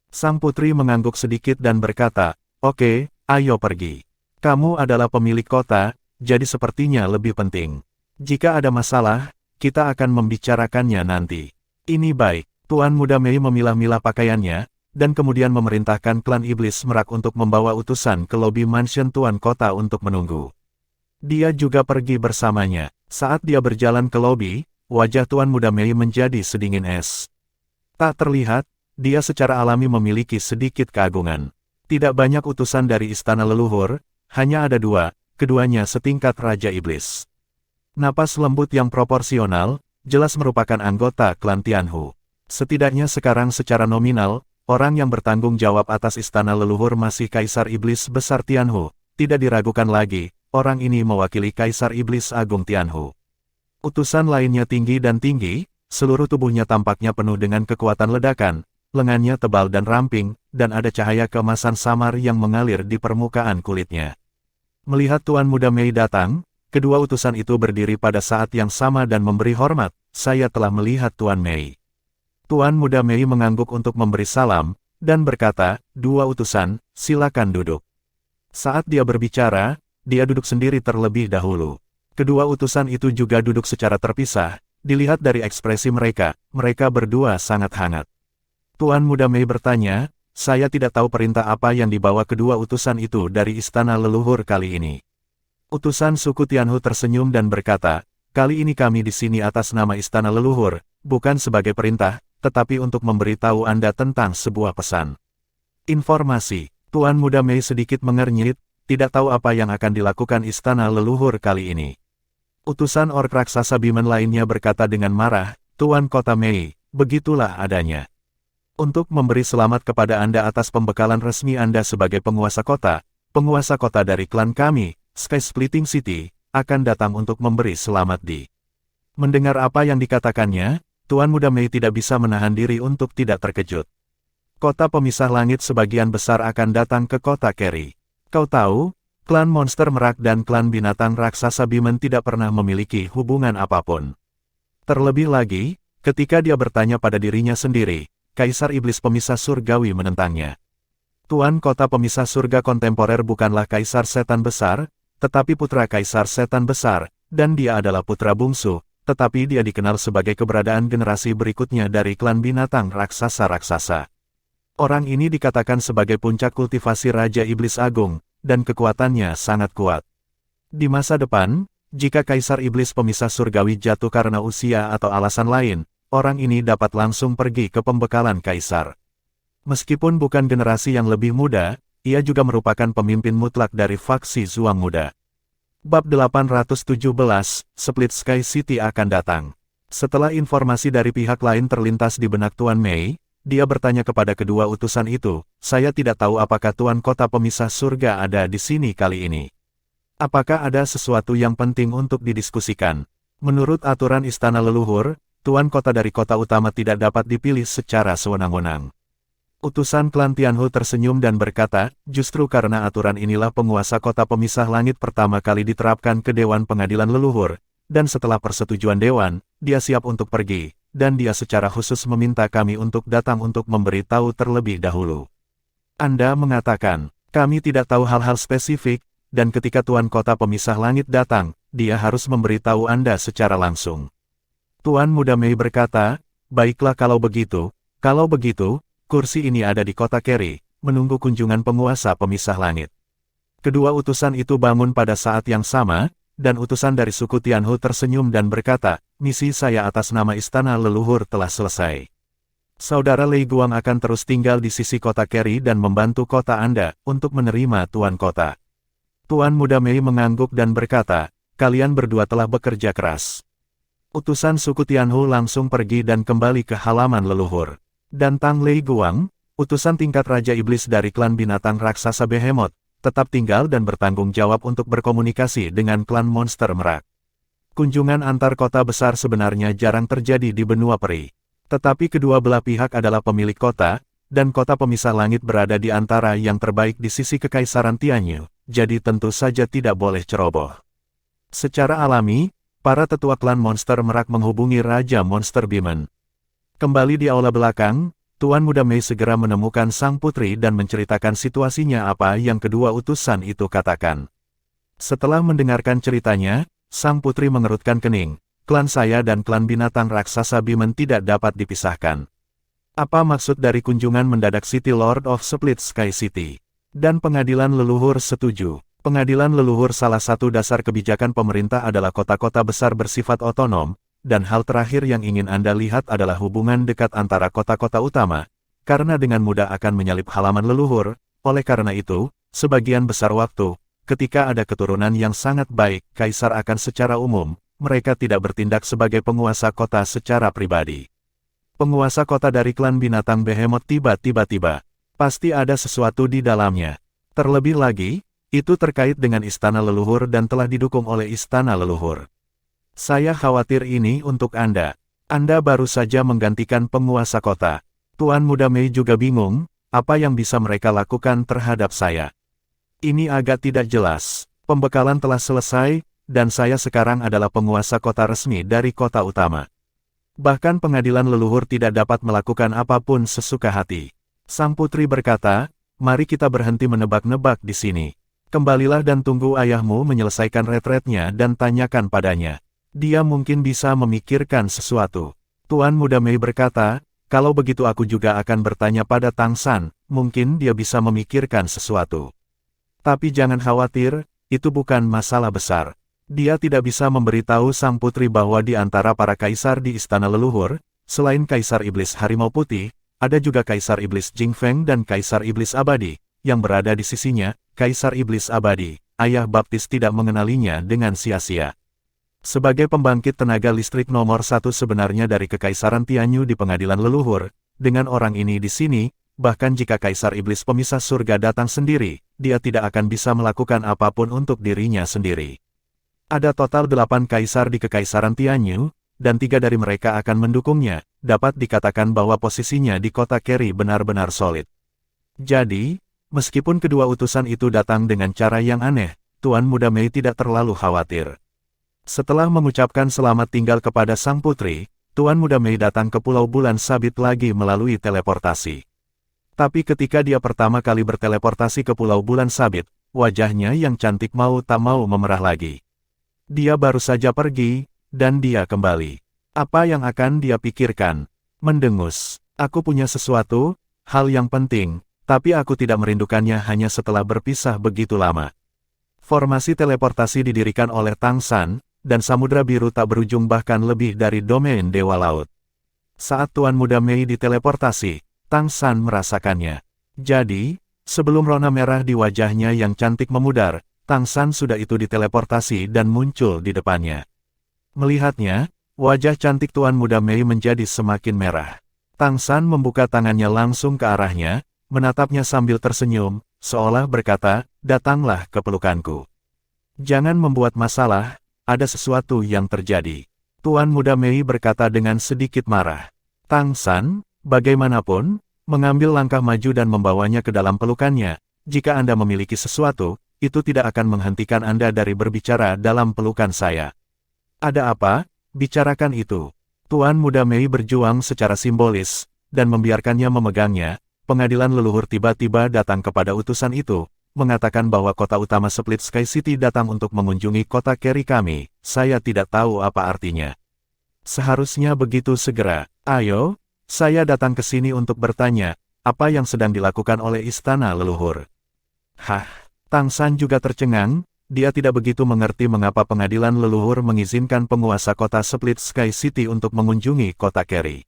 Sang putri mengangguk sedikit dan berkata, oke, ayo pergi. Kamu adalah pemilik kota, jadi sepertinya lebih penting. Jika ada masalah, kita akan membicarakannya nanti. Ini baik. Tuan Muda Mei memilah-milah pakaiannya, dan kemudian memerintahkan klan Iblis Merak untuk membawa utusan ke lobi mansion Tuan Kota untuk menunggu. Dia juga pergi bersamanya. Saat dia berjalan ke lobi, wajah Tuan Muda Mei menjadi sedingin es. Tak terlihat, dia secara alami memiliki sedikit keagungan. Tidak banyak utusan dari istana leluhur, hanya ada dua, keduanya setingkat Raja Iblis. Napas lembut yang proporsional, jelas merupakan anggota klan Tianhu. Setidaknya sekarang secara nominal, orang yang bertanggung jawab atas istana leluhur masih Kaisar Iblis Besar Tianhu. Tidak diragukan lagi, orang ini mewakili Kaisar Iblis Agung Tianhu. Utusan lainnya tinggi dan tinggi, seluruh tubuhnya tampaknya penuh dengan kekuatan ledakan, lengannya tebal dan ramping, dan ada cahaya keemasan samar yang mengalir di permukaan kulitnya. Melihat Tuan Muda Mei datang, kedua utusan itu berdiri pada saat yang sama dan memberi hormat, saya telah melihat Tuan Mei. Tuan Muda Mei mengangguk untuk memberi salam, dan berkata, dua utusan, silakan duduk. Saat dia berbicara, dia duduk sendiri terlebih dahulu. Kedua utusan itu juga duduk secara terpisah, dilihat dari ekspresi mereka berdua sangat hangat. Tuan Muda Mei bertanya, saya tidak tahu perintah apa yang dibawa kedua utusan itu dari istana leluhur kali ini. Utusan suku Tianhu tersenyum dan berkata, kali ini kami di sini atas nama Istana Leluhur, bukan sebagai perintah, tetapi untuk memberitahu Anda tentang sebuah pesan. Informasi, Tuan Muda Mei sedikit mengernyit, tidak tahu apa yang akan dilakukan Istana Leluhur kali ini. Utusan ork raksasa Bimen lainnya berkata dengan marah, Tuan Kota Mei, begitulah adanya. Untuk memberi selamat kepada Anda atas pembekalan resmi Anda sebagai penguasa kota dari klan kami, Sky Splitting City, akan datang untuk memberi selamat di. Mendengar apa yang dikatakannya, Tuan Muda Mei tidak bisa menahan diri untuk tidak terkejut. Kota pemisah langit sebagian besar akan datang ke kota Kerry. Kau tahu, klan monster merak dan klan binatang raksasa Bimen tidak pernah memiliki hubungan apapun. Terlebih lagi, ketika dia bertanya pada dirinya sendiri, Kaisar Iblis Pemisah Surgawi menentangnya. Tuan kota pemisah surga kontemporer bukanlah Kaisar Setan Besar, tetapi putra Kaisar Setan Besar, dan dia adalah putra bungsu, tetapi dia dikenal sebagai keberadaan generasi berikutnya dari klan binatang raksasa-raksasa. Orang ini dikatakan sebagai puncak kultivasi Raja Iblis Agung, dan kekuatannya sangat kuat. Di masa depan, jika Kaisar Iblis Pemisah Surgawi jatuh karena usia atau alasan lain, orang ini dapat langsung pergi ke pembekalan Kaisar. Meskipun bukan generasi yang lebih muda, ia juga merupakan pemimpin mutlak dari faksi Zuang Muda. Bab 817, Split Sky City akan datang. Setelah informasi dari pihak lain terlintas di benak Tuan Mei, dia bertanya kepada kedua utusan itu, saya tidak tahu apakah Tuan Kota Pemisah Surga ada di sini kali ini. Apakah ada sesuatu yang penting untuk didiskusikan? Menurut aturan Istana Leluhur, Tuan Kota dari kota utama tidak dapat dipilih secara sewenang-wenang. Utusan klan Tianhu tersenyum dan berkata, justru karena aturan inilah penguasa kota pemisah langit pertama kali diterapkan ke Dewan Pengadilan Leluhur, dan setelah persetujuan Dewan, dia siap untuk pergi. Dan dia secara khusus meminta kami untuk datang untuk memberitahu terlebih dahulu. Anda mengatakan, kami tidak tahu hal-hal spesifik, dan ketika Tuan Kota Pemisah Langit datang, dia harus memberitahu Anda secara langsung. Tuan Muda Mei berkata, baiklah kalau begitu, kursi ini ada di kota Kerry, menunggu kunjungan penguasa pemisah langit. Kedua utusan itu bangun pada saat yang sama, dan utusan dari suku Tianhu tersenyum dan berkata, misi saya atas nama Istana Leluhur telah selesai. Saudara Lei Guang akan terus tinggal di sisi kota Kerry dan membantu kota Anda untuk menerima Tuan Kota. Tuan Muda Mei mengangguk dan berkata, kalian berdua telah bekerja keras. Utusan suku Tianhu langsung pergi dan kembali ke halaman leluhur. Dan Tang Lei Guang, utusan tingkat Raja Iblis dari klan binatang raksasa Behemoth, tetap tinggal dan bertanggung jawab untuk berkomunikasi dengan klan monster merak. Kunjungan antar kota besar sebenarnya jarang terjadi di benua peri. Tetapi kedua belah pihak adalah pemilik kota, dan kota pemisah langit berada di antara yang terbaik di sisi Kekaisaran Tianyu, jadi tentu saja tidak boleh ceroboh. Secara alami, para tetua klan monster merak menghubungi Raja Monster Bimen. Kembali di aula belakang, Tuan Muda Mei segera menemukan sang putri dan menceritakan situasinya apa yang kedua utusan itu katakan. Setelah mendengarkan ceritanya, sang putri mengerutkan kening, klan saya dan klan binatang raksasa Bimen tidak dapat dipisahkan. Apa maksud dari kunjungan mendadak City Lord of Split Sky City? Dan pengadilan leluhur setuju. Pengadilan leluhur salah satu dasar kebijakan pemerintah adalah kota-kota besar bersifat otonom, dan hal terakhir yang ingin Anda lihat adalah hubungan dekat antara kota-kota utama, karena dengan mudah akan menyalip halaman leluhur. Oleh karena itu, sebagian besar waktu, ketika ada keturunan yang sangat baik, kaisar akan secara umum, mereka tidak bertindak sebagai penguasa kota secara pribadi. Penguasa kota dari klan binatang Behemoth tiba-tiba. Pasti ada sesuatu di dalamnya. Terlebih lagi, itu terkait dengan istana leluhur dan telah didukung oleh istana leluhur. Saya khawatir ini untuk Anda. Anda baru saja menggantikan penguasa kota. Tuan Muda Mei juga bingung, apa yang bisa mereka lakukan terhadap saya. Ini agak tidak jelas. Pembekalan telah selesai, dan saya sekarang adalah penguasa kota resmi dari kota utama. Bahkan pengadilan leluhur tidak dapat melakukan apapun sesuka hati. Sang putri berkata, mari kita berhenti menebak-nebak di sini. Kembalilah dan tunggu ayahmu menyelesaikan retretnya dan tanyakan padanya. Dia mungkin bisa memikirkan sesuatu. Tuan Muda Mei berkata, kalau begitu aku juga akan bertanya pada Tang San, mungkin dia bisa memikirkan sesuatu. Tapi jangan khawatir, itu bukan masalah besar. Dia tidak bisa memberitahu sang putri bahwa di antara para kaisar di istana leluhur, selain Kaisar Iblis Harimau Putih, ada juga Kaisar Iblis Jing Feng dan Kaisar Iblis Abadi, yang berada di sisinya, Kaisar Iblis Abadi. Ayah baptis tidak mengenalinya dengan sia-sia. Sebagai pembangkit tenaga listrik nomor satu sebenarnya dari Kekaisaran Tianyu di pengadilan leluhur, dengan orang ini di sini, bahkan jika Kaisar Iblis Pemisah Surga datang sendiri, dia tidak akan bisa melakukan apapun untuk dirinya sendiri. Ada total 8 kaisar di Kekaisaran Tianyu, dan 3 dari mereka akan mendukungnya. Dapat dikatakan bahwa posisinya di kota Keri benar-benar solid. Jadi, meskipun kedua utusan itu datang dengan cara yang aneh, Tuan Muda Mei tidak terlalu khawatir. Setelah mengucapkan selamat tinggal kepada sang putri, Tuan Muda Mei datang ke Pulau Bulan Sabit lagi melalui teleportasi. Tapi ketika dia pertama kali berteleportasi ke Pulau Bulan Sabit, wajahnya yang cantik mau tak mau memerah lagi. Dia baru saja pergi, dan dia kembali. Apa yang akan dia pikirkan? Mendengus. Aku punya sesuatu, hal yang penting, tapi aku tidak merindukannya hanya setelah berpisah begitu lama. Formasi teleportasi didirikan oleh Tang San, dan Samudra Biru tak berujung bahkan lebih dari domain Dewa Laut. Saat Tuan Muda Mei diteleportasi, Tang San merasakannya. Jadi, sebelum rona merah di wajahnya yang cantik memudar, Tang San sudah itu diteleportasi dan muncul di depannya. Melihatnya, wajah cantik Tuan Muda Mei menjadi semakin merah. Tang San membuka tangannya langsung ke arahnya, menatapnya sambil tersenyum, seolah berkata, "Datanglah ke pelukanku. Jangan membuat masalah, ada sesuatu yang terjadi." Tuan Muda Mei berkata dengan sedikit marah. Tang San, bagaimanapun, mengambil langkah maju dan membawanya ke dalam pelukannya. Jika Anda memiliki sesuatu, itu tidak akan menghentikan Anda dari berbicara dalam pelukan saya. Ada apa? Bicarakan itu. Tuan Muda Mei berjuang secara simbolis, dan membiarkannya memegangnya. Pengadilan leluhur tiba-tiba datang kepada utusan itu, mengatakan bahwa kota utama Split Sky City datang untuk mengunjungi kota Keri kami. Saya tidak tahu apa artinya. Seharusnya begitu segera. Ayo, saya datang ke sini untuk bertanya, apa yang sedang dilakukan oleh istana leluhur. Hah? Tang San juga tercengang, dia tidak begitu mengerti mengapa pengadilan leluhur mengizinkan penguasa kota Split Sky City untuk mengunjungi kota Keri.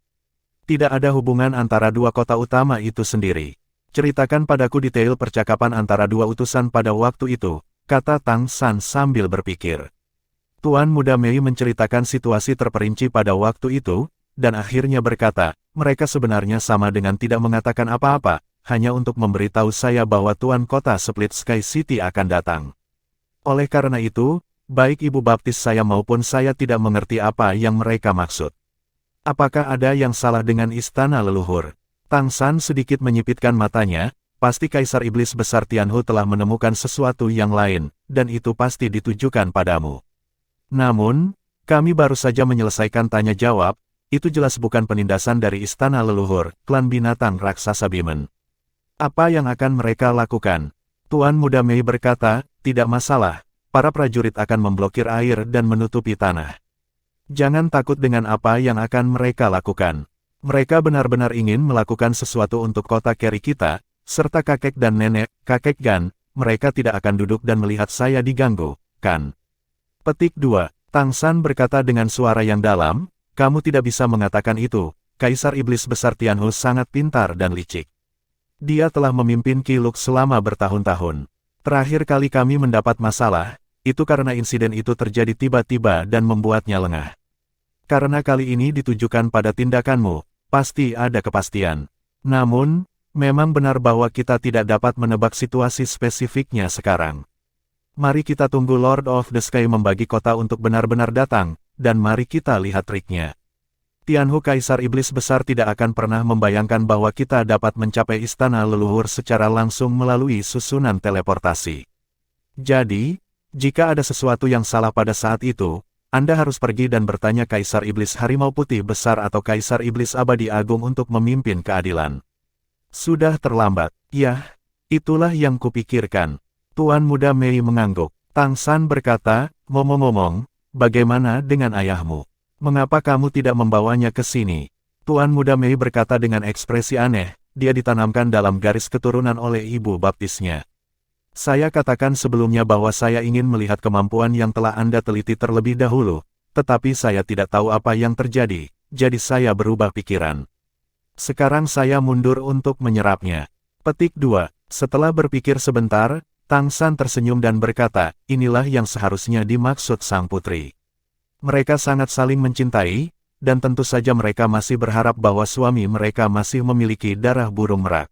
Tidak ada hubungan antara dua kota utama itu sendiri. Ceritakan padaku detail percakapan antara dua utusan pada waktu itu, kata Tang San sambil berpikir. Tuan Muda Mei menceritakan situasi terperinci pada waktu itu, dan akhirnya berkata, mereka sebenarnya sama dengan tidak mengatakan apa-apa, hanya untuk memberitahu saya bahwa Tuan Kota Split Sky City akan datang. Oleh karena itu, baik ibu baptis saya maupun saya tidak mengerti apa yang mereka maksud. Apakah ada yang salah dengan istana leluhur? Tang San sedikit menyipitkan matanya, pasti Kaisar Iblis Besar Tianhu telah menemukan sesuatu yang lain, dan itu pasti ditujukan padamu. Namun, kami baru saja menyelesaikan tanya jawab, itu jelas bukan penindasan dari istana leluhur, klan binatang raksasa Bimen. Apa yang akan mereka lakukan? Tuan Muda Mei berkata, tidak masalah, para prajurit akan memblokir air dan menutupi tanah. Jangan takut dengan apa yang akan mereka lakukan. Mereka benar-benar ingin melakukan sesuatu untuk kota Keri kita, serta kakek dan nenek, kakek Gan, mereka tidak akan duduk dan melihat saya diganggu, kan? Petik 2. Tang San berkata dengan suara yang dalam, kamu tidak bisa mengatakan itu, Kaisar Iblis Besar Tianhu sangat pintar dan licik. Dia telah memimpin Qiluk selama bertahun-tahun. Terakhir kali kami mendapat masalah, itu karena insiden itu terjadi tiba-tiba dan membuatnya lengah. Karena kali ini ditujukan pada tindakanmu, pasti ada kepastian. Namun, memang benar bahwa kita tidak dapat menebak situasi spesifiknya sekarang. Mari kita tunggu Lord of the Sky membagi kota untuk benar-benar datang, dan mari kita lihat triknya. Tianhu Kaisar Iblis Besar tidak akan pernah membayangkan bahwa kita dapat mencapai istana leluhur secara langsung melalui susunan teleportasi. Jadi, jika ada sesuatu yang salah pada saat itu, Anda harus pergi dan bertanya Kaisar Iblis Harimau Putih Besar atau Kaisar Iblis Abadi Agung untuk memimpin keadilan. Sudah terlambat. Yah, itulah yang kupikirkan. Tuan Muda Mei mengangguk. Tang San berkata, ngomong-ngomong, bagaimana dengan ayahmu? Mengapa kamu tidak membawanya ke sini? Tuan Muda Mei berkata dengan ekspresi aneh, dia ditanamkan dalam garis keturunan oleh ibu baptisnya. Saya katakan sebelumnya bahwa saya ingin melihat kemampuan yang telah Anda teliti terlebih dahulu, tetapi saya tidak tahu apa yang terjadi, jadi saya berubah pikiran. Sekarang saya mundur untuk menyerapnya. Petik 2. Setelah berpikir sebentar, Tang San tersenyum dan berkata, inilah yang seharusnya dimaksud sang putri. Mereka sangat saling mencintai, dan tentu saja mereka masih berharap bahwa suami mereka masih memiliki darah burung merak.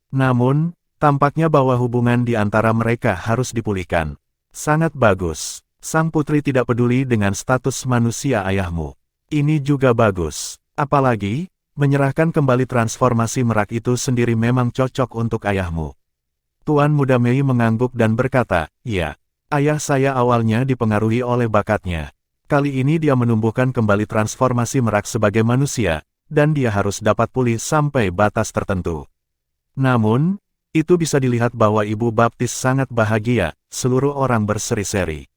Namun, tampaknya bahwa hubungan di antara mereka harus dipulihkan. Sangat bagus. Sang putri tidak peduli dengan status manusia ayahmu. Ini juga bagus. Apalagi, menyerahkan kembali transformasi merak itu sendiri memang cocok untuk ayahmu. Tuan Muda Mei mengangguk dan berkata, ya, ayah saya awalnya dipengaruhi oleh bakatnya. Kali ini dia menumbuhkan kembali transformasi merak sebagai manusia, dan dia harus dapat pulih sampai batas tertentu. Namun, itu bisa dilihat bahwa Ibu Baptis sangat bahagia, seluruh orang berseri-seri.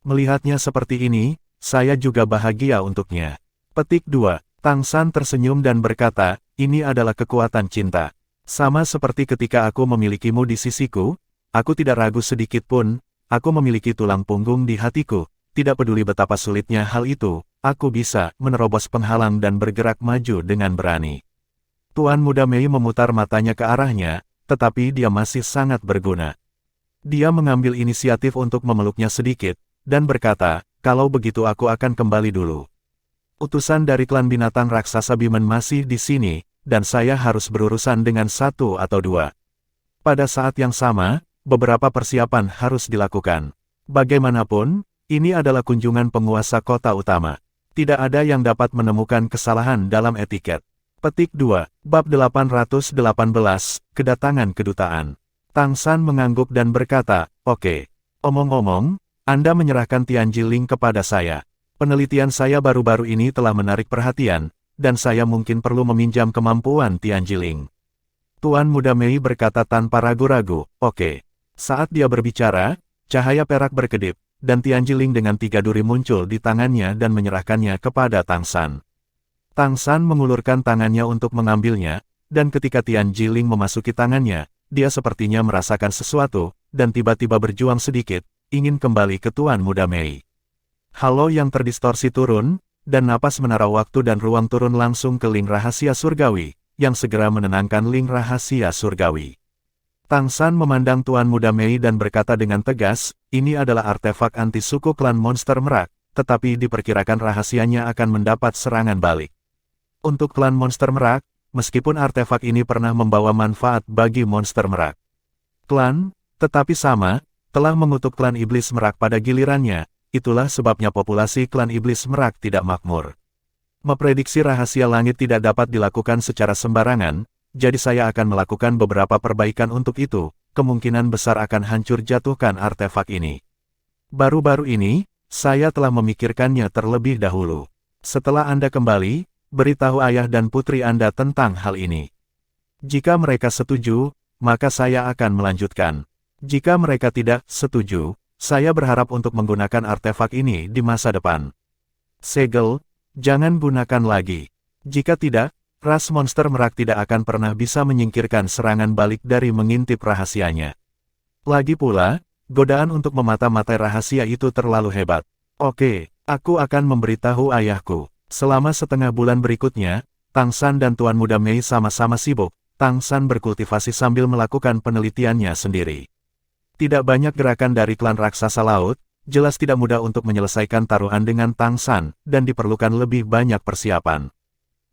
Melihatnya seperti ini, saya juga bahagia untuknya. Petik 2. Tang San tersenyum dan berkata, ini adalah kekuatan cinta. Sama seperti ketika aku memilikimu di sisiku, aku tidak ragu sedikit pun, aku memiliki tulang punggung di hatiku, tidak peduli betapa sulitnya hal itu, aku bisa menerobos penghalang dan bergerak maju dengan berani. Tuan Muda Mei memutar matanya ke arahnya, tetapi dia masih sangat berguna. Dia mengambil inisiatif untuk memeluknya sedikit, dan berkata, kalau begitu aku akan kembali dulu. Utusan dari klan binatang raksasa Bimen masih di sini, dan saya harus berurusan dengan satu atau dua. Pada saat yang sama, beberapa persiapan harus dilakukan. Bagaimanapun, ini adalah kunjungan penguasa kota utama. Tidak ada yang dapat menemukan kesalahan dalam etiket. Petik 2, Bab 818, Kedatangan Kedutaan. Tang San mengangguk dan berkata, oke. Omong-omong, Anda menyerahkan Tianjiling kepada saya. Penelitian saya baru-baru ini telah menarik perhatian, dan saya mungkin perlu meminjam kemampuan Tianjiling. Tuan Muda Mei berkata tanpa ragu-ragu, oke. Saat dia berbicara, cahaya perak berkedip, dan Tianjiling dengan 3 duri muncul di tangannya dan menyerahkannya kepada Tang San. Tang San mengulurkan tangannya untuk mengambilnya, dan ketika Tianjiling memasuki tangannya, dia sepertinya merasakan sesuatu, dan tiba-tiba berjuang sedikit, ingin kembali ke Tuan Muda Mei. Halo yang terdistorsi turun, dan napas menara waktu dan ruang turun langsung ke Ling Rahasia Surgawi, yang segera menenangkan Ling Rahasia Surgawi. Tang San memandang Tuan Muda Mei dan berkata dengan tegas, ini adalah artefak anti suku klan monster merak, tetapi diperkirakan rahasianya akan mendapat serangan balik. Untuk klan monster merak, meskipun artefak ini pernah membawa manfaat bagi monster merak. Klan, tetapi sama, telah mengutuk klan iblis merak pada gilirannya, itulah sebabnya populasi klan iblis merak tidak makmur. Memprediksi rahasia langit tidak dapat dilakukan secara sembarangan, jadi saya akan melakukan beberapa perbaikan untuk itu, kemungkinan besar akan hancur jatuhkan artefak ini. Baru-baru ini, saya telah memikirkannya terlebih dahulu. Setelah Anda kembali, beritahu ayah dan putri Anda tentang hal ini. Jika mereka setuju, maka saya akan melanjutkan. Jika mereka tidak setuju, saya berharap untuk menggunakan artefak ini di masa depan. Segel, jangan gunakan lagi. Jika tidak, ras monster merak tidak akan pernah bisa menyingkirkan serangan balik dari mengintip rahasianya. Lagi pula, godaan untuk memata-matai rahasia itu terlalu hebat. Oke, aku akan memberitahu ayahku. Selama setengah bulan berikutnya, Tang San dan Tuan Muda Mei sama-sama sibuk. Tang San berkultivasi sambil melakukan penelitiannya sendiri. Tidak banyak gerakan dari klan raksasa laut, jelas tidak mudah untuk menyelesaikan taruhan dengan Tang San, dan diperlukan lebih banyak persiapan.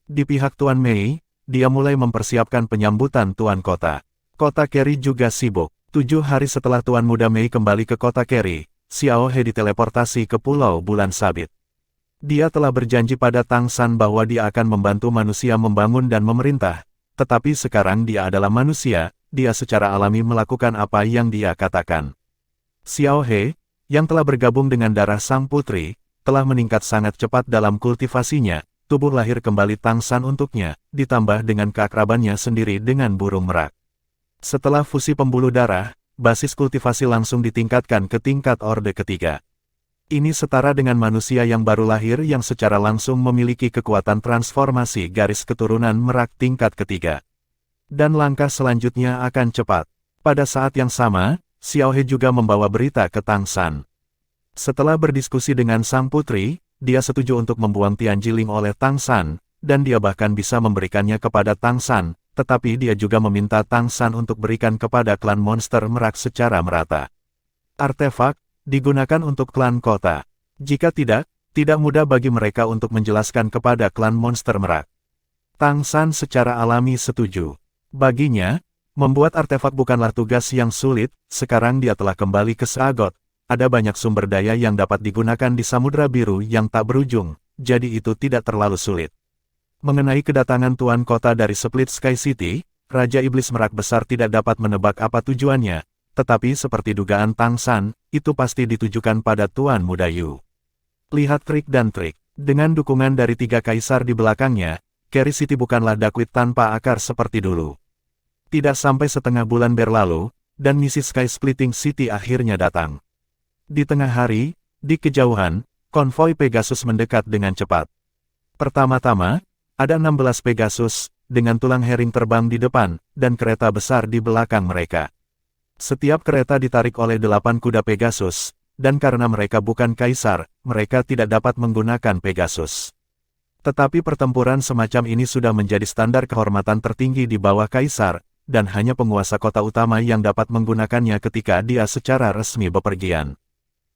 Di pihak Tuan Mei, dia mulai mempersiapkan penyambutan Tuan Kota. Kota Keri juga sibuk. 7 hari setelah Tuan Muda Mei kembali ke Kota Keri, Xiao He diteleportasi ke Pulau Bulan Sabit. Dia telah berjanji pada Tang San bahwa dia akan membantu manusia membangun dan memerintah, tetapi sekarang dia adalah manusia, dia secara alami melakukan apa yang dia katakan. Xiao He, yang telah bergabung dengan darah sang putri, telah meningkat sangat cepat dalam kultivasinya, tubuh lahir kembali Tang San untuknya, ditambah dengan keakrabannya sendiri dengan burung merak. Setelah fusi pembuluh darah, basis kultivasi langsung ditingkatkan ke tingkat orde ketiga. Ini setara dengan manusia yang baru lahir yang secara langsung memiliki kekuatan transformasi garis keturunan merak tingkat ketiga. Dan langkah selanjutnya akan cepat. Pada saat yang sama, Xiao He juga membawa berita ke Tang San. Setelah berdiskusi dengan sang putri, dia setuju untuk membuang Tian Jiling oleh Tang San, dan dia bahkan bisa memberikannya kepada Tang San, tetapi dia juga meminta Tang San untuk berikan kepada klan monster merak secara merata. Artefak digunakan untuk klan kota. Jika tidak mudah bagi mereka untuk menjelaskan kepada klan monster merak. Tang San secara alami setuju. Baginya, membuat artefak bukanlah tugas yang sulit. Sekarang dia telah kembali ke Seagot. Ada banyak sumber daya yang dapat digunakan di Samudra Biru yang tak berujung, jadi itu tidak terlalu sulit. Mengenai kedatangan Tuan Kota dari Split Sky City, Raja Iblis Merak Besar tidak dapat menebak apa tujuannya, tetapi seperti dugaan Tang San, itu pasti ditujukan pada Tuan Muda Yu. Lihat trik dan trik. Dengan dukungan dari 3 kaisar di belakangnya, Carry City bukanlah dakwit tanpa akar seperti dulu. Tidak sampai setengah bulan berlalu, dan misi Sky Splitting City akhirnya datang. Di tengah hari, di kejauhan, konvoi Pegasus mendekat dengan cepat. Pertama-tama, ada 16 Pegasus, dengan tulang herring terbang di depan, dan kereta besar di belakang mereka. Setiap kereta ditarik oleh 8 kuda Pegasus, dan karena mereka bukan kaisar, mereka tidak dapat menggunakan Pegasus. Tetapi pertempuran semacam ini sudah menjadi standar kehormatan tertinggi di bawah kaisar, dan hanya penguasa kota utama yang dapat menggunakannya ketika dia secara resmi bepergian.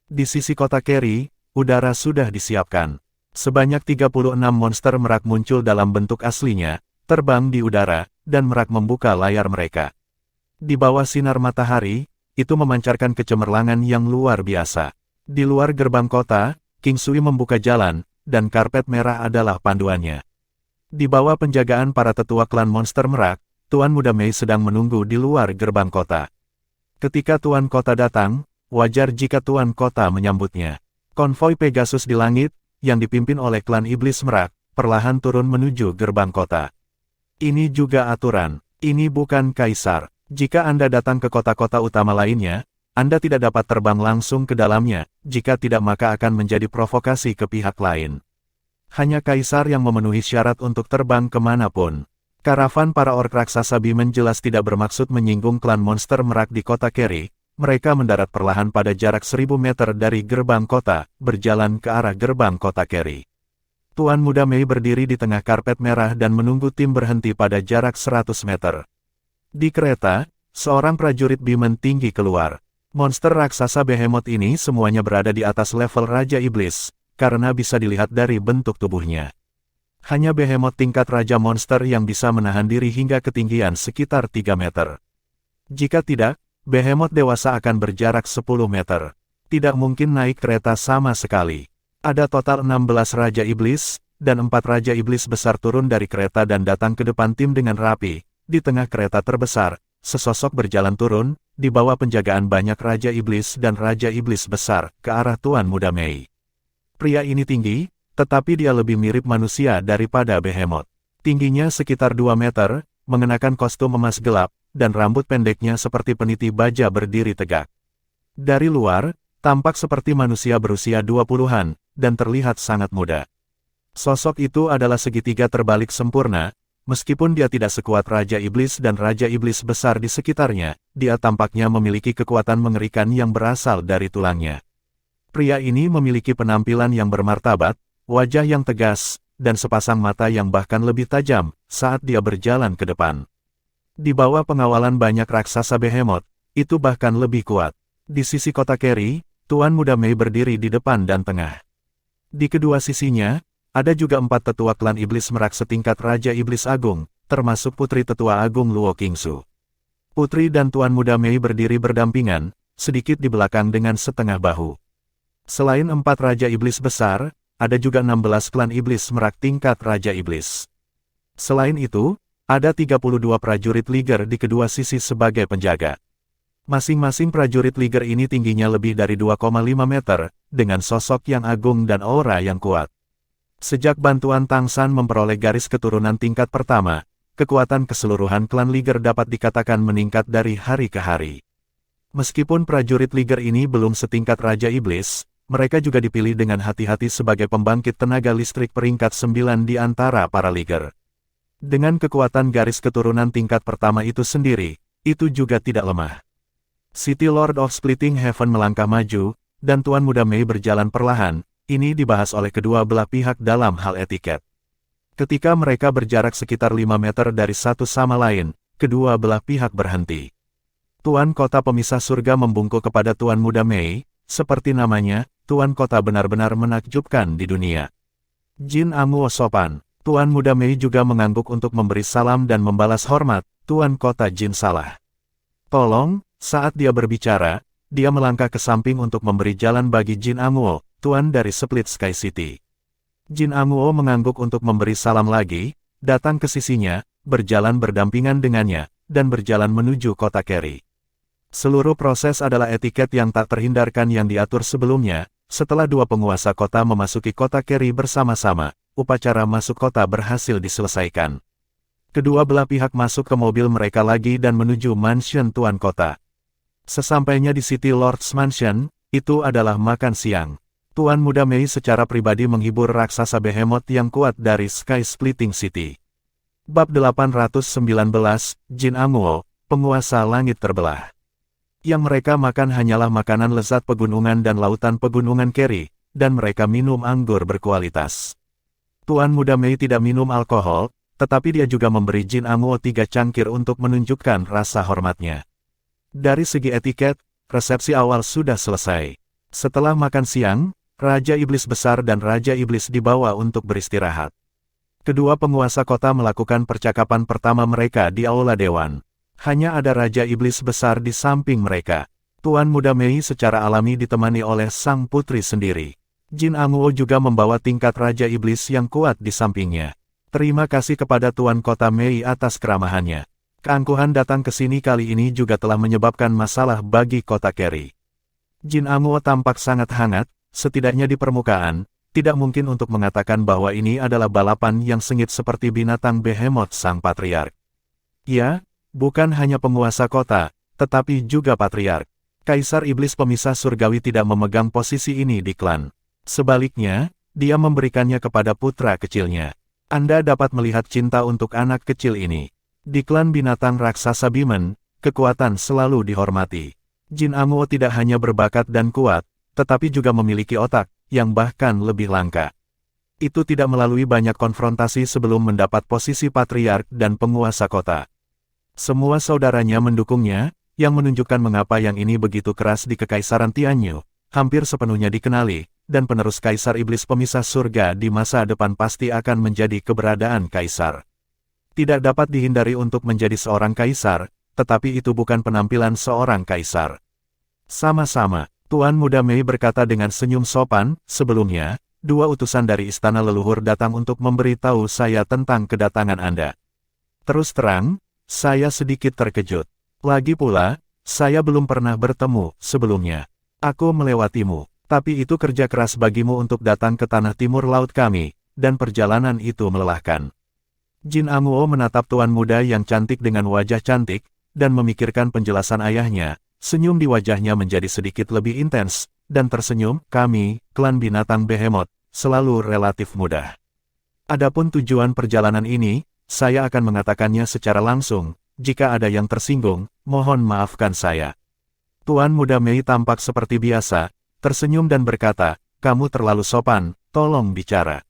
Di sisi kota Carry, udara sudah disiapkan. Sebanyak 36 monster merak muncul dalam bentuk aslinya, terbang di udara, dan merak membuka layar mereka. Di bawah sinar matahari, itu memancarkan kecemerlangan yang luar biasa. Di luar gerbang kota, King Sui membuka jalan, dan karpet merah adalah panduannya. Di bawah penjagaan para tetua klan monster merak, Tuan Muda Mei sedang menunggu di luar gerbang kota. Ketika Tuan Kota datang, wajar jika Tuan Kota menyambutnya. Konvoi Pegasus di langit, yang dipimpin oleh klan Iblis Merak, perlahan turun menuju gerbang kota. Ini juga aturan. Ini bukan kaisar. Jika Anda datang ke kota-kota utama lainnya, Anda tidak dapat terbang langsung ke dalamnya, jika tidak maka akan menjadi provokasi ke pihak lain. Hanya kaisar yang memenuhi syarat untuk terbang kemanapun. Karavan para ork raksasa Bimen jelas tidak bermaksud menyinggung klan monster merak di kota Carry. Mereka mendarat perlahan pada jarak 1000 meter dari gerbang kota, berjalan ke arah gerbang kota Carry. Tuan Muda Mei berdiri di tengah karpet merah dan menunggu tim berhenti pada jarak 100 meter. Di kereta, seorang prajurit Bimen tinggi keluar. Monster raksasa Behemoth ini semuanya berada di atas level Raja Iblis, karena bisa dilihat dari bentuk tubuhnya. Hanya Behemoth tingkat Raja Monster yang bisa menahan diri hingga ketinggian sekitar 3 meter. Jika tidak, Behemoth dewasa akan berjarak 10 meter. Tidak mungkin naik kereta sama sekali. Ada total 16 Raja Iblis, dan 4 Raja Iblis besar turun dari kereta dan datang ke depan tim dengan rapi. Di tengah kereta terbesar, sesosok berjalan turun, di bawah penjagaan banyak Raja Iblis dan Raja Iblis besar, ke arah Tuan Muda Mei. Pria ini tinggi, tetapi dia lebih mirip manusia daripada Behemoth. Tingginya sekitar 2 meter, mengenakan kostum emas gelap, dan rambut pendeknya seperti peniti baja berdiri tegak. Dari luar, tampak seperti manusia berusia 20-an, dan terlihat sangat muda. Sosok itu adalah segitiga terbalik sempurna, meskipun dia tidak sekuat Raja Iblis dan Raja Iblis besar di sekitarnya, dia tampaknya memiliki kekuatan mengerikan yang berasal dari tulangnya. Pria ini memiliki penampilan yang bermartabat, wajah yang tegas, dan sepasang mata yang bahkan lebih tajam, saat dia berjalan ke depan. Di bawah pengawalan banyak raksasa Behemoth, itu bahkan lebih kuat. Di sisi kota Carry, Tuan Muda Mei berdiri di depan dan tengah. Di kedua sisinya, ada juga 4 tetua klan Iblis Merak setingkat Raja Iblis Agung, termasuk Putri Tetua Agung Luo Qingsu. Putri dan Tuan Muda Mei berdiri berdampingan, sedikit di belakang dengan setengah bahu. Selain 4 Raja Iblis besar, ada juga 16 klan Iblis Merak tingkat Raja Iblis. Selain itu, ada 32 prajurit Liger di kedua sisi sebagai penjaga. Masing-masing prajurit Liger ini tingginya lebih dari 2,5 meter, dengan sosok yang agung dan aura yang kuat. Sejak bantuan Tang San memperoleh garis keturunan tingkat pertama, kekuatan keseluruhan klan Liger dapat dikatakan meningkat dari hari ke hari. Meskipun prajurit Liger ini belum setingkat Raja Iblis, mereka juga dipilih dengan hati-hati sebagai pembangkit tenaga listrik peringkat 9 di antara para Liger. Dengan kekuatan garis keturunan tingkat pertama itu sendiri, itu juga tidak lemah. City Lord of Splitting Heaven melangkah maju, dan Tuan Muda Mei berjalan perlahan. Ini dibahas oleh kedua belah pihak dalam hal etiket. Ketika mereka berjarak sekitar 5 meter dari satu sama lain, kedua belah pihak berhenti. Tuan Kota Pemisah Surga membungkuk kepada Tuan Muda Mei, seperti namanya, Tuan Kota benar-benar menakjubkan di dunia. Jin Amuo sopan. Tuan Muda Mei juga mengangguk untuk memberi salam dan membalas hormat. Tuan Kota Jin salah. Tolong, saat dia berbicara, dia melangkah ke samping untuk memberi jalan bagi Jin Amuo, Tuan dari Split Sky City. Jin Amuo mengangguk untuk memberi salam lagi, datang ke sisinya, berjalan berdampingan dengannya, dan berjalan menuju kota Kerry. Seluruh proses adalah etiket yang tak terhindarkan yang diatur sebelumnya. Setelah dua penguasa kota memasuki kota Kerry bersama-sama, upacara masuk kota berhasil diselesaikan. Kedua belah pihak masuk ke mobil mereka lagi dan menuju mansion Tuan Kota. Sesampainya di City Lord's Mansion, itu adalah makan siang. Tuan Muda Mei secara pribadi menghibur raksasa behemoth yang kuat dari Sky Splitting City. Bab 819, Jin Amuo, Penguasa Langit Terbelah. Yang mereka makan hanyalah makanan lezat pegunungan dan lautan pegunungan Kerry, dan mereka minum anggur berkualitas. Tuan Muda Mei tidak minum alkohol, tetapi dia juga memberi Jin Amuo 3 cangkir untuk menunjukkan rasa hormatnya. Dari segi etiket, resepsi awal sudah selesai. Setelah makan siang, Raja Iblis Besar dan Raja Iblis dibawa untuk beristirahat. Kedua penguasa kota melakukan percakapan pertama mereka di Aula Dewan. Hanya ada Raja Iblis Besar di samping mereka. Tuan Muda Mei secara alami ditemani oleh sang putri sendiri. Jin Amuo juga membawa tingkat Raja Iblis yang kuat di sampingnya. Terima kasih kepada Tuan Kota Mei atas keramahannya. Keangkuhan datang ke sini kali ini juga telah menyebabkan masalah bagi kota Kerry. Jin Amuo tampak sangat hangat, setidaknya di permukaan, tidak mungkin untuk mengatakan bahwa ini adalah balapan yang sengit seperti binatang behemoth sang patriark. Ya, bukan hanya penguasa kota, tetapi juga patriark. Kaisar Iblis Pemisah Surgawi tidak memegang posisi ini di klan. Sebaliknya, dia memberikannya kepada putra kecilnya. Anda dapat melihat cinta untuk anak kecil ini. Di klan binatang raksasa Bimen, kekuatan selalu dihormati. Jin Amuo tidak hanya berbakat dan kuat, tetapi juga memiliki otak, yang bahkan lebih langka. Itu tidak melalui banyak konfrontasi sebelum mendapat posisi patriark dan penguasa kota. Semua saudaranya mendukungnya, yang menunjukkan mengapa yang ini begitu keras di Kekaisaran Tianyu, hampir sepenuhnya dikenali, dan penerus Kaisar Iblis Pemisah Surga di masa depan pasti akan menjadi keberadaan Kaisar. Tidak dapat dihindari untuk menjadi seorang Kaisar, tetapi itu bukan penampilan seorang Kaisar. Sama-sama, Tuan Muda Mei berkata dengan senyum sopan, sebelumnya, 2 utusan dari Istana Leluhur datang untuk memberitahu saya tentang kedatangan Anda. Terus terang, saya sedikit terkejut. Lagi pula, saya belum pernah bertemu sebelumnya. Aku melewatimu. Tapi itu kerja keras bagimu untuk datang ke tanah timur laut kami, dan perjalanan itu melelahkan. Jin Amuo menatap Tuan Muda yang cantik dengan wajah cantik, dan memikirkan penjelasan ayahnya. Senyum di wajahnya menjadi sedikit lebih intens, dan tersenyum, kami, klan binatang behemoth, selalu relatif mudah. Adapun tujuan perjalanan ini, saya akan mengatakannya secara langsung. Jika ada yang tersinggung, mohon maafkan saya. Tuan Muda Mei tampak seperti biasa, tersenyum dan berkata, kamu terlalu sopan, tolong bicara.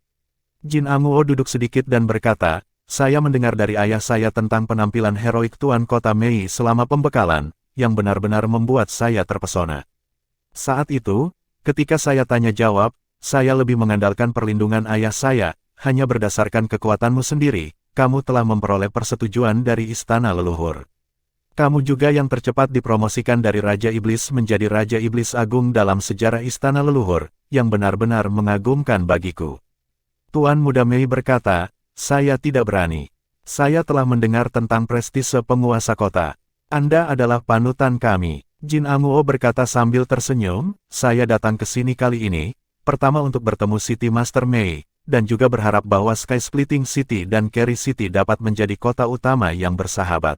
Jin Amuo duduk sedikit dan berkata, saya mendengar dari ayah saya tentang penampilan heroik Tuan Kota Mei selama pembekalan, yang benar-benar membuat saya terpesona. Saat itu, ketika saya tanya jawab, saya lebih mengandalkan perlindungan ayah saya, hanya berdasarkan kekuatanmu sendiri, kamu telah memperoleh persetujuan dari Istana Leluhur. Kamu juga yang tercepat dipromosikan dari Raja Iblis menjadi Raja Iblis Agung dalam sejarah Istana Leluhur, yang benar-benar mengagumkan bagiku. Tuan Muda Mei berkata, saya tidak berani. Saya telah mendengar tentang prestise penguasa kota. Anda adalah panutan kami. Jin Amuo berkata sambil tersenyum, saya datang ke sini kali ini, pertama untuk bertemu City Master Mei, dan juga berharap bahwa Sky Splitting City dan Kerry City dapat menjadi kota utama yang bersahabat.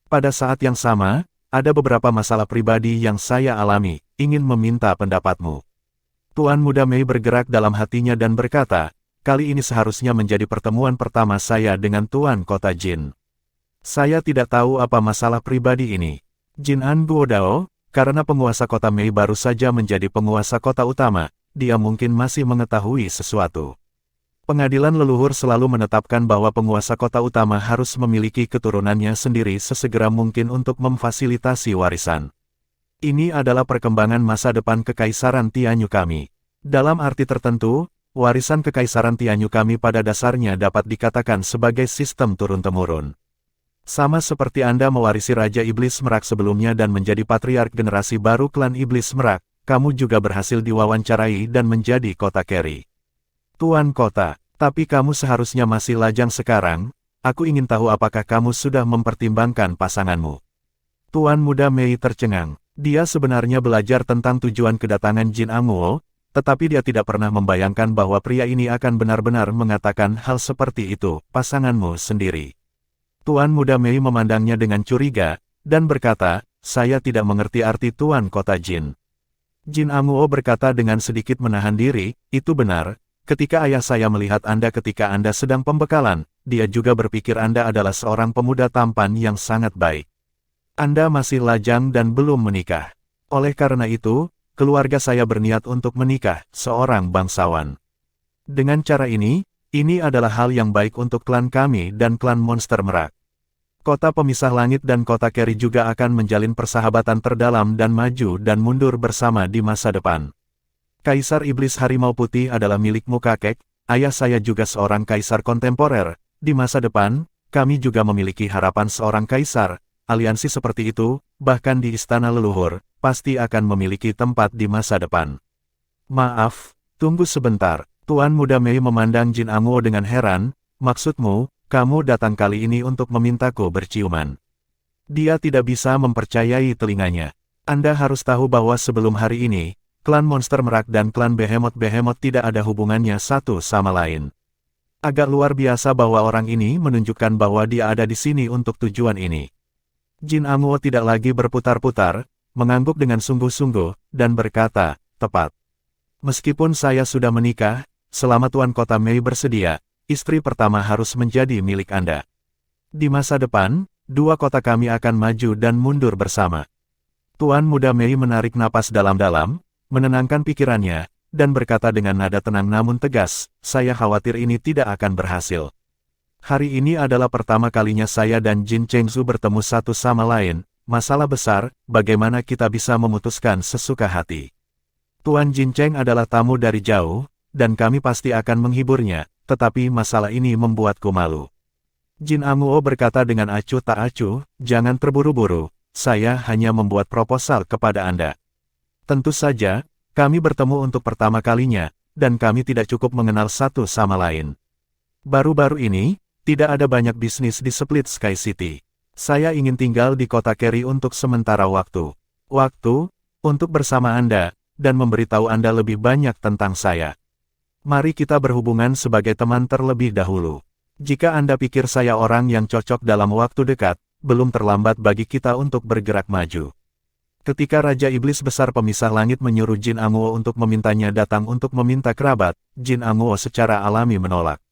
Pada saat yang sama, ada beberapa masalah pribadi yang saya alami, ingin meminta pendapatmu. Tuan Muda Mei bergerak dalam hatinya dan berkata, kali ini seharusnya menjadi pertemuan pertama saya dengan Tuan Kota Jin. Saya tidak tahu apa masalah pribadi ini. Jin An Guodao, karena penguasa kota Mei baru saja menjadi penguasa kota utama, dia mungkin masih mengetahui sesuatu. Pengadilan leluhur selalu menetapkan bahwa penguasa kota utama harus memiliki keturunannya sendiri sesegera mungkin untuk memfasilitasi warisan. Ini adalah perkembangan masa depan Kekaisaran Tianyu kami. Dalam arti tertentu, warisan Kekaisaran Tianyu kami pada dasarnya dapat dikatakan sebagai sistem turun-temurun. Sama seperti Anda mewarisi Raja Iblis Merak sebelumnya dan menjadi patriark generasi baru klan Iblis Merak, kamu juga berhasil diwawancarai dan menjadi kota Carry. Tuan kota, tapi kamu seharusnya masih lajang sekarang, aku ingin tahu apakah kamu sudah mempertimbangkan pasanganmu. Tuan Muda Mei tercengang. Dia sebenarnya belajar tentang tujuan kedatangan Jin Anguo, tetapi dia tidak pernah membayangkan bahwa pria ini akan benar-benar mengatakan hal seperti itu, pasanganmu sendiri. Tuan Muda Mei memandangnya dengan curiga, dan berkata, saya tidak mengerti arti Tuan Kota Jin. Jin Anguo berkata dengan sedikit menahan diri, itu benar, ketika ayah saya melihat Anda ketika Anda sedang pembekalan, dia juga berpikir Anda adalah seorang pemuda tampan yang sangat baik. Anda masih lajang dan belum menikah. Oleh karena itu, keluarga saya berniat untuk menikah, seorang bangsawan. Dengan cara ini adalah hal yang baik untuk klan kami dan klan Monster Merak. Kota Pemisah Langit dan Kota Carry juga akan menjalin persahabatan terdalam dan maju dan mundur bersama di masa depan. Kaisar Iblis Harimau Putih adalah milikmu kakek, ayah saya juga seorang kaisar kontemporer, di masa depan, kami juga memiliki harapan seorang kaisar. Aliansi seperti itu, bahkan di istana leluhur, pasti akan memiliki tempat di masa depan. Maaf, tunggu sebentar. Tuan Muda Mei memandang Jin Anguo dengan heran, maksudmu, kamu datang kali ini untuk memintaku berciuman. Dia tidak bisa mempercayai telinganya. Anda harus tahu bahwa sebelum hari ini, klan Monster Merak dan klan Behemoth tidak ada hubungannya satu sama lain. Agak luar biasa bahwa orang ini menunjukkan bahwa dia ada di sini untuk tujuan ini. Jin Anguo tidak lagi berputar-putar, mengangguk dengan sungguh-sungguh, dan berkata, tepat. Meskipun saya sudah menikah, selama Tuan Kota Mei bersedia, istri pertama harus menjadi milik Anda. Di masa depan, dua kota kami akan maju dan mundur bersama. Tuan Muda Mei menarik napas dalam-dalam, menenangkan pikirannya, dan berkata dengan nada tenang namun tegas, saya khawatir ini tidak akan berhasil. Hari ini adalah pertama kalinya saya dan Jin Chengzu bertemu satu sama lain, masalah besar, bagaimana kita bisa memutuskan sesuka hati. Tuan Jin Cheng adalah tamu dari jauh, dan kami pasti akan menghiburnya, tetapi masalah ini membuatku malu. Jin Anguo berkata dengan acuh tak acuh, jangan terburu-buru, saya hanya membuat proposal kepada Anda. Tentu saja, kami bertemu untuk pertama kalinya, dan kami tidak cukup mengenal satu sama lain. Baru-baru ini, tidak ada banyak bisnis di Split Sky City. Saya ingin tinggal di kota Carry untuk sementara waktu. Untuk bersama Anda, dan memberitahu Anda lebih banyak tentang saya. Mari kita berhubungan sebagai teman terlebih dahulu. Jika Anda pikir saya orang yang cocok dalam waktu dekat, belum terlambat bagi kita untuk bergerak maju. Ketika Raja Iblis Besar Pemisah Langit menyuruh Jin Anguo untuk memintanya datang untuk meminta kerabat, Jin Anguo secara alami menolak.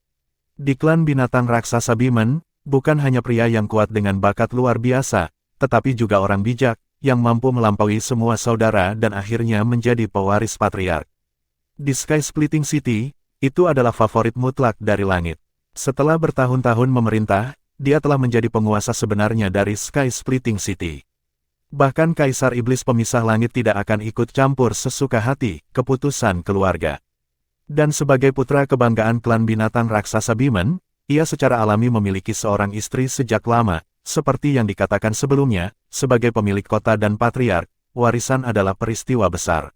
Di klan binatang raksasa Bimen, bukan hanya pria yang kuat dengan bakat luar biasa, tetapi juga orang bijak, yang mampu melampaui semua saudara dan akhirnya menjadi pewaris patriark. Di Sky Splitting City, itu adalah favorit mutlak dari langit. Setelah bertahun-tahun memerintah, dia telah menjadi penguasa sebenarnya dari Sky Splitting City. Bahkan Kaisar Iblis Pemisah Langit tidak akan ikut campur sesuka hati keputusan keluarga. Dan sebagai putra kebanggaan klan binatang raksasa Bimen, ia secara alami memiliki seorang istri sejak lama, seperti yang dikatakan sebelumnya, sebagai pemilik kota dan patriark, warisan adalah peristiwa besar.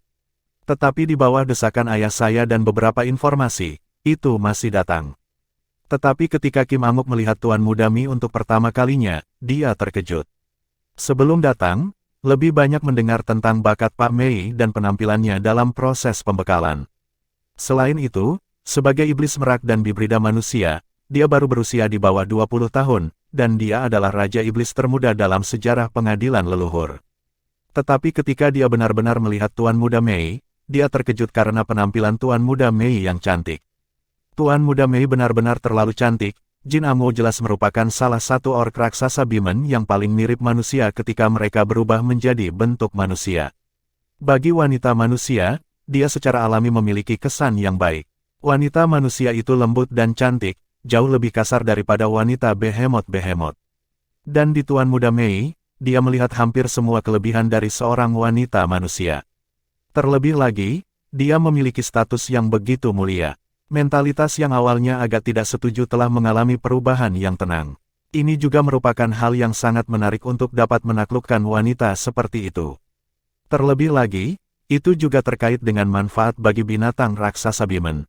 Tetapi di bawah desakan ayah saya dan beberapa informasi, itu masih datang. Tetapi ketika Kim Anguk melihat Tuan Muda Mi untuk pertama kalinya, dia terkejut. Sebelum datang, lebih banyak mendengar tentang bakat Pak Mei dan penampilannya dalam proses pembekalan. Selain itu, sebagai iblis merak dan bibrida manusia, dia baru berusia di bawah 20 tahun, dan dia adalah Raja Iblis termuda dalam sejarah pengadilan leluhur. Tetapi ketika dia benar-benar melihat Tuan Muda Mei, dia terkejut karena penampilan Tuan Muda Mei yang cantik. Tuan Muda Mei benar-benar terlalu cantik, Jin Amo jelas merupakan salah satu orc raksasa Bimen yang paling mirip manusia ketika mereka berubah menjadi bentuk manusia. Bagi wanita manusia, dia secara alami memiliki kesan yang baik. Wanita manusia itu lembut dan cantik, jauh lebih kasar daripada wanita behemoth-behemoth. Dan di Tuan Muda Mei, dia melihat hampir semua kelebihan dari seorang wanita manusia. Terlebih lagi, dia memiliki status yang begitu mulia. Mentalitas yang awalnya agak tidak setuju telah mengalami perubahan yang tenang. Ini juga merupakan hal yang sangat menarik untuk dapat menaklukkan wanita seperti itu. Terlebih lagi, itu juga terkait dengan manfaat bagi binatang raksasa Bimen.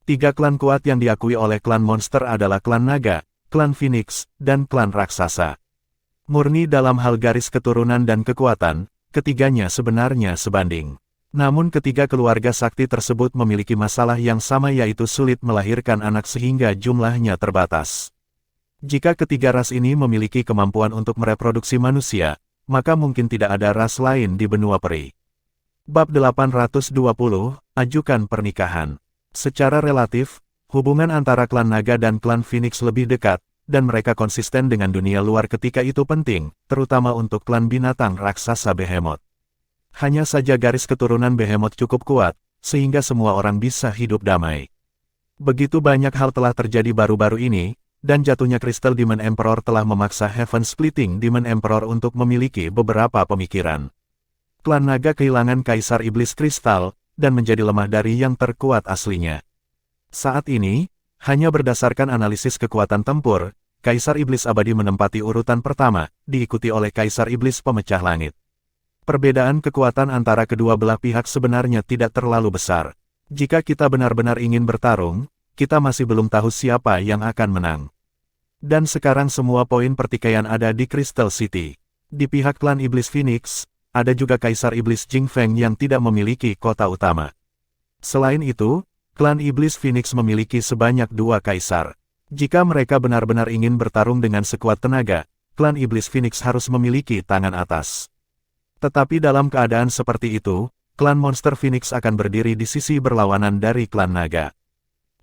3 klan kuat yang diakui oleh klan monster adalah klan naga, klan Phoenix, dan klan raksasa. Murni dalam hal garis keturunan dan kekuatan, ketiganya sebenarnya sebanding. Namun ketiga keluarga sakti tersebut memiliki masalah yang sama, yaitu sulit melahirkan anak sehingga jumlahnya terbatas. Jika ketiga ras ini memiliki kemampuan untuk mereproduksi manusia, maka mungkin tidak ada ras lain di benua peri. Bab 820, Ajukan Pernikahan. Secara relatif, hubungan antara klan naga dan klan Phoenix lebih dekat, dan mereka konsisten dengan dunia luar ketika itu penting, terutama untuk klan binatang raksasa Behemoth. Hanya saja garis keturunan Behemoth cukup kuat, sehingga semua orang bisa hidup damai. Begitu banyak hal telah terjadi baru-baru ini, dan jatuhnya Crystal Demon Emperor telah memaksa Heaven Splitting Demon Emperor untuk memiliki beberapa pemikiran. Klan naga kehilangan Kaisar Iblis Kristal, dan menjadi lemah dari yang terkuat aslinya. Saat ini, hanya berdasarkan analisis kekuatan tempur, Kaisar Iblis Abadi menempati urutan pertama, diikuti oleh Kaisar Iblis Pemecah Langit. Perbedaan kekuatan antara kedua belah pihak sebenarnya tidak terlalu besar. Jika kita benar-benar ingin bertarung, kita masih belum tahu siapa yang akan menang. Dan sekarang semua poin pertikaian ada di Crystal City. Di pihak klan Iblis Phoenix, ada juga Kaisar Iblis Jing Feng yang tidak memiliki kota utama. Selain itu, klan Iblis Phoenix memiliki sebanyak 2 kaisar. Jika mereka benar-benar ingin bertarung dengan sekuat tenaga, klan Iblis Phoenix harus memiliki tangan atas. Tetapi dalam keadaan seperti itu, klan Monster Phoenix akan berdiri di sisi berlawanan dari klan naga.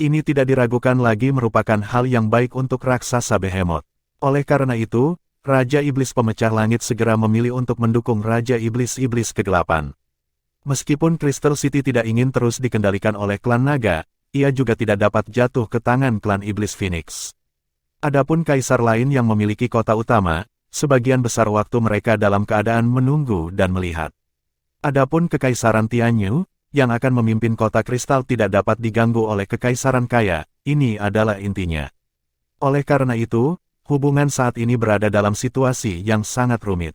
Ini tidak diragukan lagi merupakan hal yang baik untuk raksasa Behemoth. Oleh karena itu, Raja Iblis Pemecah Langit segera memilih untuk mendukung Raja Iblis-Iblis Kegelapan. Meskipun Crystal City tidak ingin terus dikendalikan oleh klan naga, ia juga tidak dapat jatuh ke tangan klan Iblis Phoenix. Adapun kaisar lain yang memiliki kota utama, sebagian besar waktu mereka dalam keadaan menunggu dan melihat. Adapun Kekaisaran Tianyu, yang akan memimpin kota kristal tidak dapat diganggu oleh Kekaisaran Kaya, ini adalah intinya. Oleh karena itu, hubungan saat ini berada dalam situasi yang sangat rumit.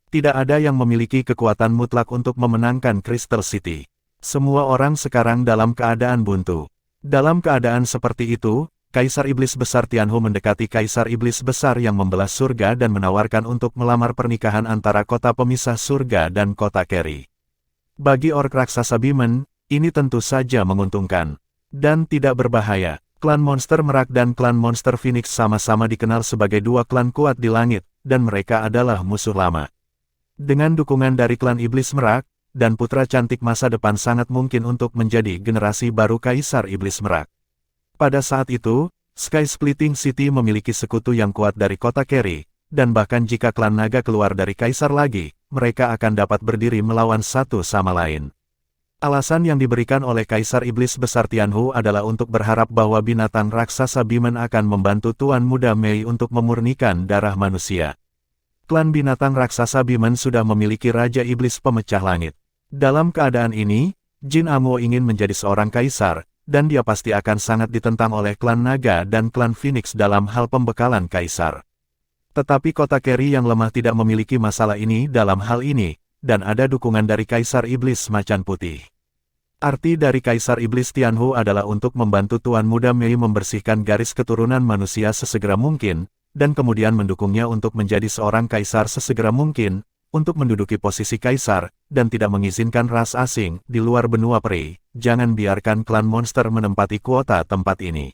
Tidak ada yang memiliki kekuatan mutlak untuk memenangkan Crystal City. Semua orang sekarang dalam keadaan buntu. Dalam keadaan seperti itu, Kaisar Iblis Besar Tianhu mendekati Kaisar Iblis Besar yang membelah surga dan menawarkan untuk melamar pernikahan antara kota pemisah surga dan kota Keri. Bagi orc raksasa Bimen, ini tentu saja menguntungkan. Dan tidak berbahaya. Klan Monster Merak dan klan Monster Phoenix sama-sama dikenal sebagai 2 klan kuat di langit, dan mereka adalah musuh lama. Dengan dukungan dari klan Iblis Merak, dan putra cantik masa depan sangat mungkin untuk menjadi generasi baru Kaisar Iblis Merak. Pada saat itu, Sky Splitting City memiliki sekutu yang kuat dari kota Keri, dan bahkan jika klan naga keluar dari Kaisar lagi, mereka akan dapat berdiri melawan satu sama lain. Alasan yang diberikan oleh Kaisar Iblis Besar Tianhu adalah untuk berharap bahwa binatang raksasa Bimen akan membantu Tuan Muda Mei untuk memurnikan darah manusia. Klan binatang raksasa Bimen sudah memiliki Raja Iblis Pemecah Langit. Dalam keadaan ini, Jin Amo ingin menjadi seorang kaisar, dan dia pasti akan sangat ditentang oleh klan naga dan klan Phoenix dalam hal pembekalan kaisar. Tetapi kota Keri yang lemah tidak memiliki masalah ini dalam hal ini, dan ada dukungan dari Kaisar Iblis Macan Putih. Arti dari Kaisar Iblis Tianhu adalah untuk membantu Tuan Muda Mei membersihkan garis keturunan manusia sesegera mungkin, dan kemudian mendukungnya untuk menjadi seorang kaisar sesegera mungkin, untuk menduduki posisi kaisar, dan tidak mengizinkan ras asing di luar benua peri. Jangan biarkan klan monster menempati kuota tempat ini.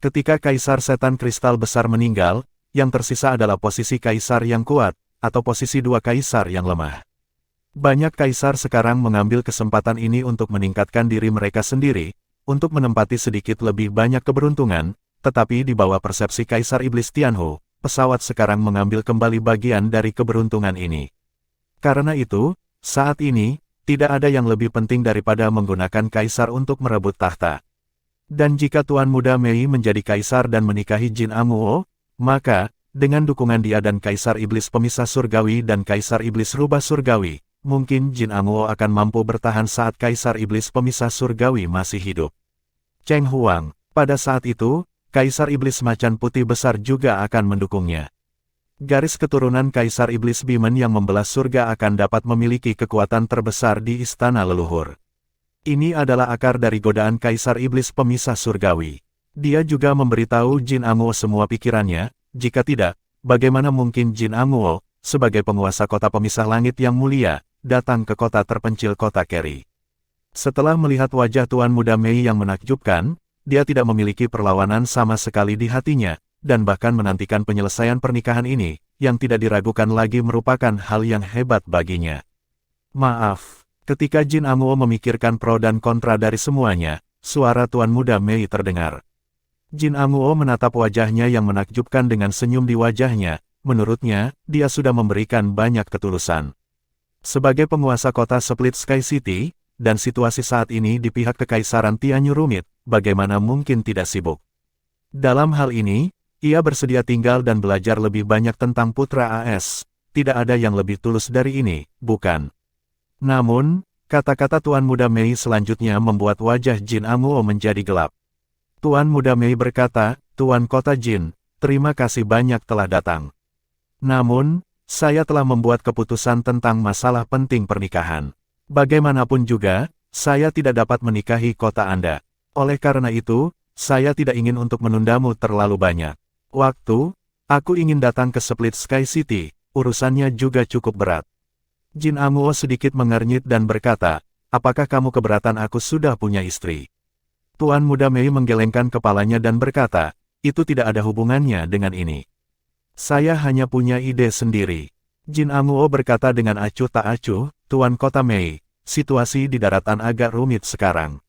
Ketika Kaisar Setan Kristal Besar meninggal, yang tersisa adalah posisi kaisar yang kuat, atau posisi 2 kaisar yang lemah. Banyak kaisar sekarang mengambil kesempatan ini untuk meningkatkan diri mereka sendiri, untuk menempati sedikit lebih banyak keberuntungan, tetapi di bawah persepsi Kaisar Iblis Tianhu, pesawat sekarang mengambil kembali bagian dari keberuntungan ini. Karena itu, saat ini, tidak ada yang lebih penting daripada menggunakan Kaisar untuk merebut tahta. Dan jika Tuan Muda Mei menjadi Kaisar dan menikahi Jin Amuo, maka, dengan dukungan dia dan Kaisar Iblis Pemisah Surgawi dan Kaisar Iblis Rubah Surgawi, mungkin Jin Amuo akan mampu bertahan saat Kaisar Iblis Pemisah Surgawi masih hidup. Cheng Huang, pada saat itu, Kaisar Iblis Macan Putih Besar juga akan mendukungnya. Garis keturunan Kaisar Iblis Bimen yang membelah surga akan dapat memiliki kekuatan terbesar di istana leluhur. Ini adalah akar dari godaan Kaisar Iblis Pemisah Surgawi. Dia juga memberitahu Jin Amuo semua pikirannya, jika tidak, bagaimana mungkin Jin Amuo, sebagai penguasa kota pemisah langit yang mulia, datang ke kota terpencil kota Keri. Setelah melihat wajah Tuan Muda Mei yang menakjubkan, dia tidak memiliki perlawanan sama sekali di hatinya, dan bahkan menantikan penyelesaian pernikahan ini, yang tidak diragukan lagi merupakan hal yang hebat baginya. Maaf, ketika Jin Amuo memikirkan pro dan kontra dari semuanya, suara Tuan Muda Mei terdengar. Jin Amuo menatap wajahnya yang menakjubkan dengan senyum di wajahnya, menurutnya, dia sudah memberikan banyak ketulusan. Sebagai penguasa kota Split Sky City, dan situasi saat ini di pihak Kekaisaran Tianyu rumit, bagaimana mungkin tidak sibuk? Dalam hal ini, ia bersedia tinggal dan belajar lebih banyak tentang Putra AS. Tidak ada yang lebih tulus dari ini, bukan? Namun, kata-kata Tuan Muda Mei selanjutnya membuat wajah Jin Amuo menjadi gelap. Tuan Muda Mei berkata, Tuan Kota Jin, terima kasih banyak telah datang. Namun, saya telah membuat keputusan tentang masalah penting pernikahan. Bagaimanapun juga, saya tidak dapat menikahi kota Anda. Oleh karena itu, saya tidak ingin untuk menundamu terlalu banyak waktu. Aku ingin datang ke Split Sky City, urusannya juga cukup berat. Jin Amuo sedikit mengernyit dan berkata, apakah kamu keberatan aku sudah punya istri? Tuan Muda Mei menggelengkan kepalanya dan berkata, itu tidak ada hubungannya dengan ini. Saya hanya punya ide sendiri. Jin Amuo berkata dengan acuh tak acuh, Tuan Kota Mei, situasi di daratan agak rumit sekarang.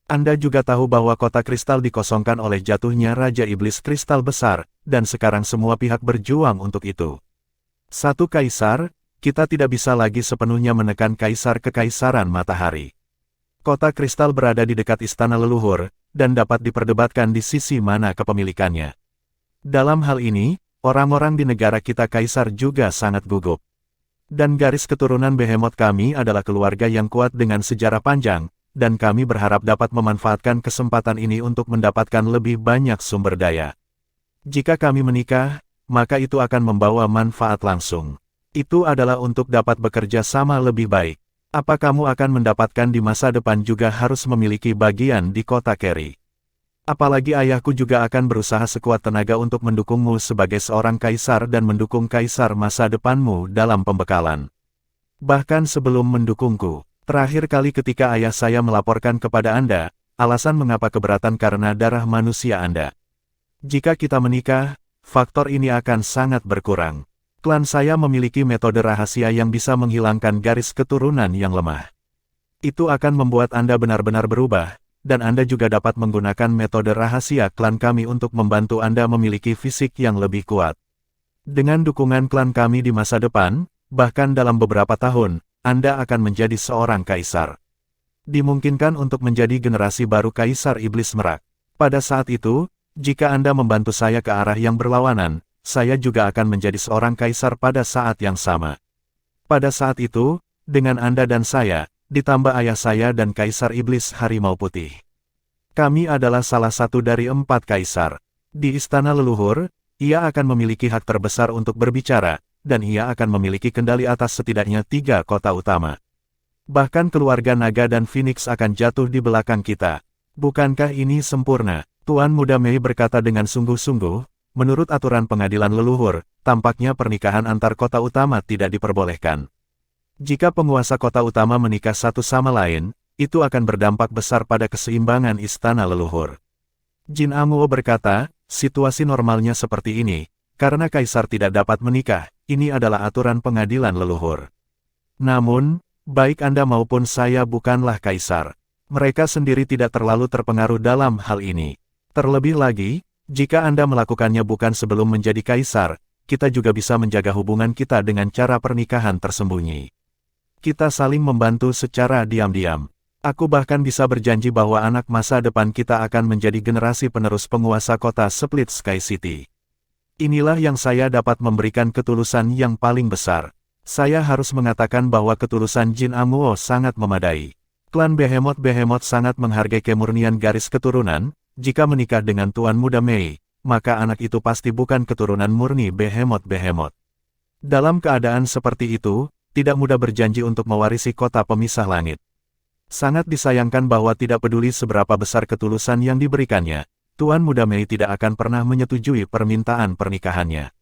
Anda juga tahu bahwa kota kristal dikosongkan oleh jatuhnya Raja Iblis Kristal Besar, dan sekarang semua pihak berjuang untuk itu. Satu kaisar, kita tidak bisa lagi sepenuhnya menekan kaisar Kekaisaran Matahari. Kota kristal berada di dekat istana leluhur, dan dapat diperdebatkan di sisi mana kepemilikannya. Dalam hal ini, orang-orang di negara kita kaisar juga sangat gugup. Dan garis keturunan Behemoth kami adalah keluarga yang kuat dengan sejarah panjang, dan kami berharap dapat memanfaatkan kesempatan ini untuk mendapatkan lebih banyak sumber daya. Jika kami menikah, maka itu akan membawa manfaat langsung. Itu adalah untuk dapat bekerja sama lebih baik. Apa kamu akan mendapatkan di masa depan juga harus memiliki bagian di kota Keri. Apalagi ayahku juga akan berusaha sekuat tenaga untuk mendukungmu sebagai seorang kaisar dan mendukung kaisar masa depanmu dalam pembekalan. Bahkan sebelum mendukungku, terakhir kali ketika ayah saya melaporkan kepada Anda, alasan mengapa keberatan karena darah manusia Anda. Jika kita menikah, faktor ini akan sangat berkurang. Klan saya memiliki metode rahasia yang bisa menghilangkan garis keturunan yang lemah. Itu akan membuat Anda benar-benar berubah. Dan Anda juga dapat menggunakan metode rahasia klan kami untuk membantu Anda memiliki fisik yang lebih kuat. Dengan dukungan klan kami di masa depan, bahkan dalam beberapa tahun, Anda akan menjadi seorang kaisar. Dimungkinkan untuk menjadi generasi baru Kaisar Iblis Merak. Pada saat itu, jika Anda membantu saya ke arah yang berlawanan, saya juga akan menjadi seorang kaisar pada saat yang sama. Pada saat itu, dengan Anda dan saya, ditambah ayah saya dan Kaisar Iblis Harimau Putih. Kami adalah salah satu dari 4 kaisar. Di istana leluhur, ia akan memiliki hak terbesar untuk berbicara, dan ia akan memiliki kendali atas setidaknya 3 kota utama. Bahkan keluarga naga dan Phoenix akan jatuh di belakang kita. Bukankah ini sempurna? Tuan Muda Mei berkata dengan sungguh-sungguh, menurut aturan pengadilan leluhur, tampaknya pernikahan antar kota utama tidak diperbolehkan. Jika penguasa kota utama menikah satu sama lain, itu akan berdampak besar pada keseimbangan istana leluhur. Jin Amuo berkata, situasi normalnya seperti ini, karena kaisar tidak dapat menikah, ini adalah aturan pengadilan leluhur. Namun, baik Anda maupun saya bukanlah kaisar. Mereka sendiri tidak terlalu terpengaruh dalam hal ini. Terlebih lagi, Jika Anda melakukannya bukan sebelum menjadi kaisar, kita juga bisa menjaga hubungan kita dengan cara pernikahan tersembunyi. Kita saling membantu secara diam-diam. Aku bahkan bisa berjanji bahwa anak masa depan kita akan menjadi generasi penerus penguasa kota Split Sky City. Inilah yang saya dapat memberikan ketulusan yang paling besar. Saya harus mengatakan bahwa ketulusan Jin Amuo sangat memadai. Klan Behemoth sangat menghargai kemurnian garis keturunan. Jika menikah dengan Tuan Muda Mei, maka anak itu pasti bukan keturunan murni Behemoth. Dalam keadaan seperti itu, tidak mudah berjanji untuk mewarisi kota pemisah langit. Sangat disayangkan bahwa tidak peduli seberapa besar ketulusan yang diberikannya, Tuan Muda Mei tidak akan pernah menyetujui permintaan pernikahannya.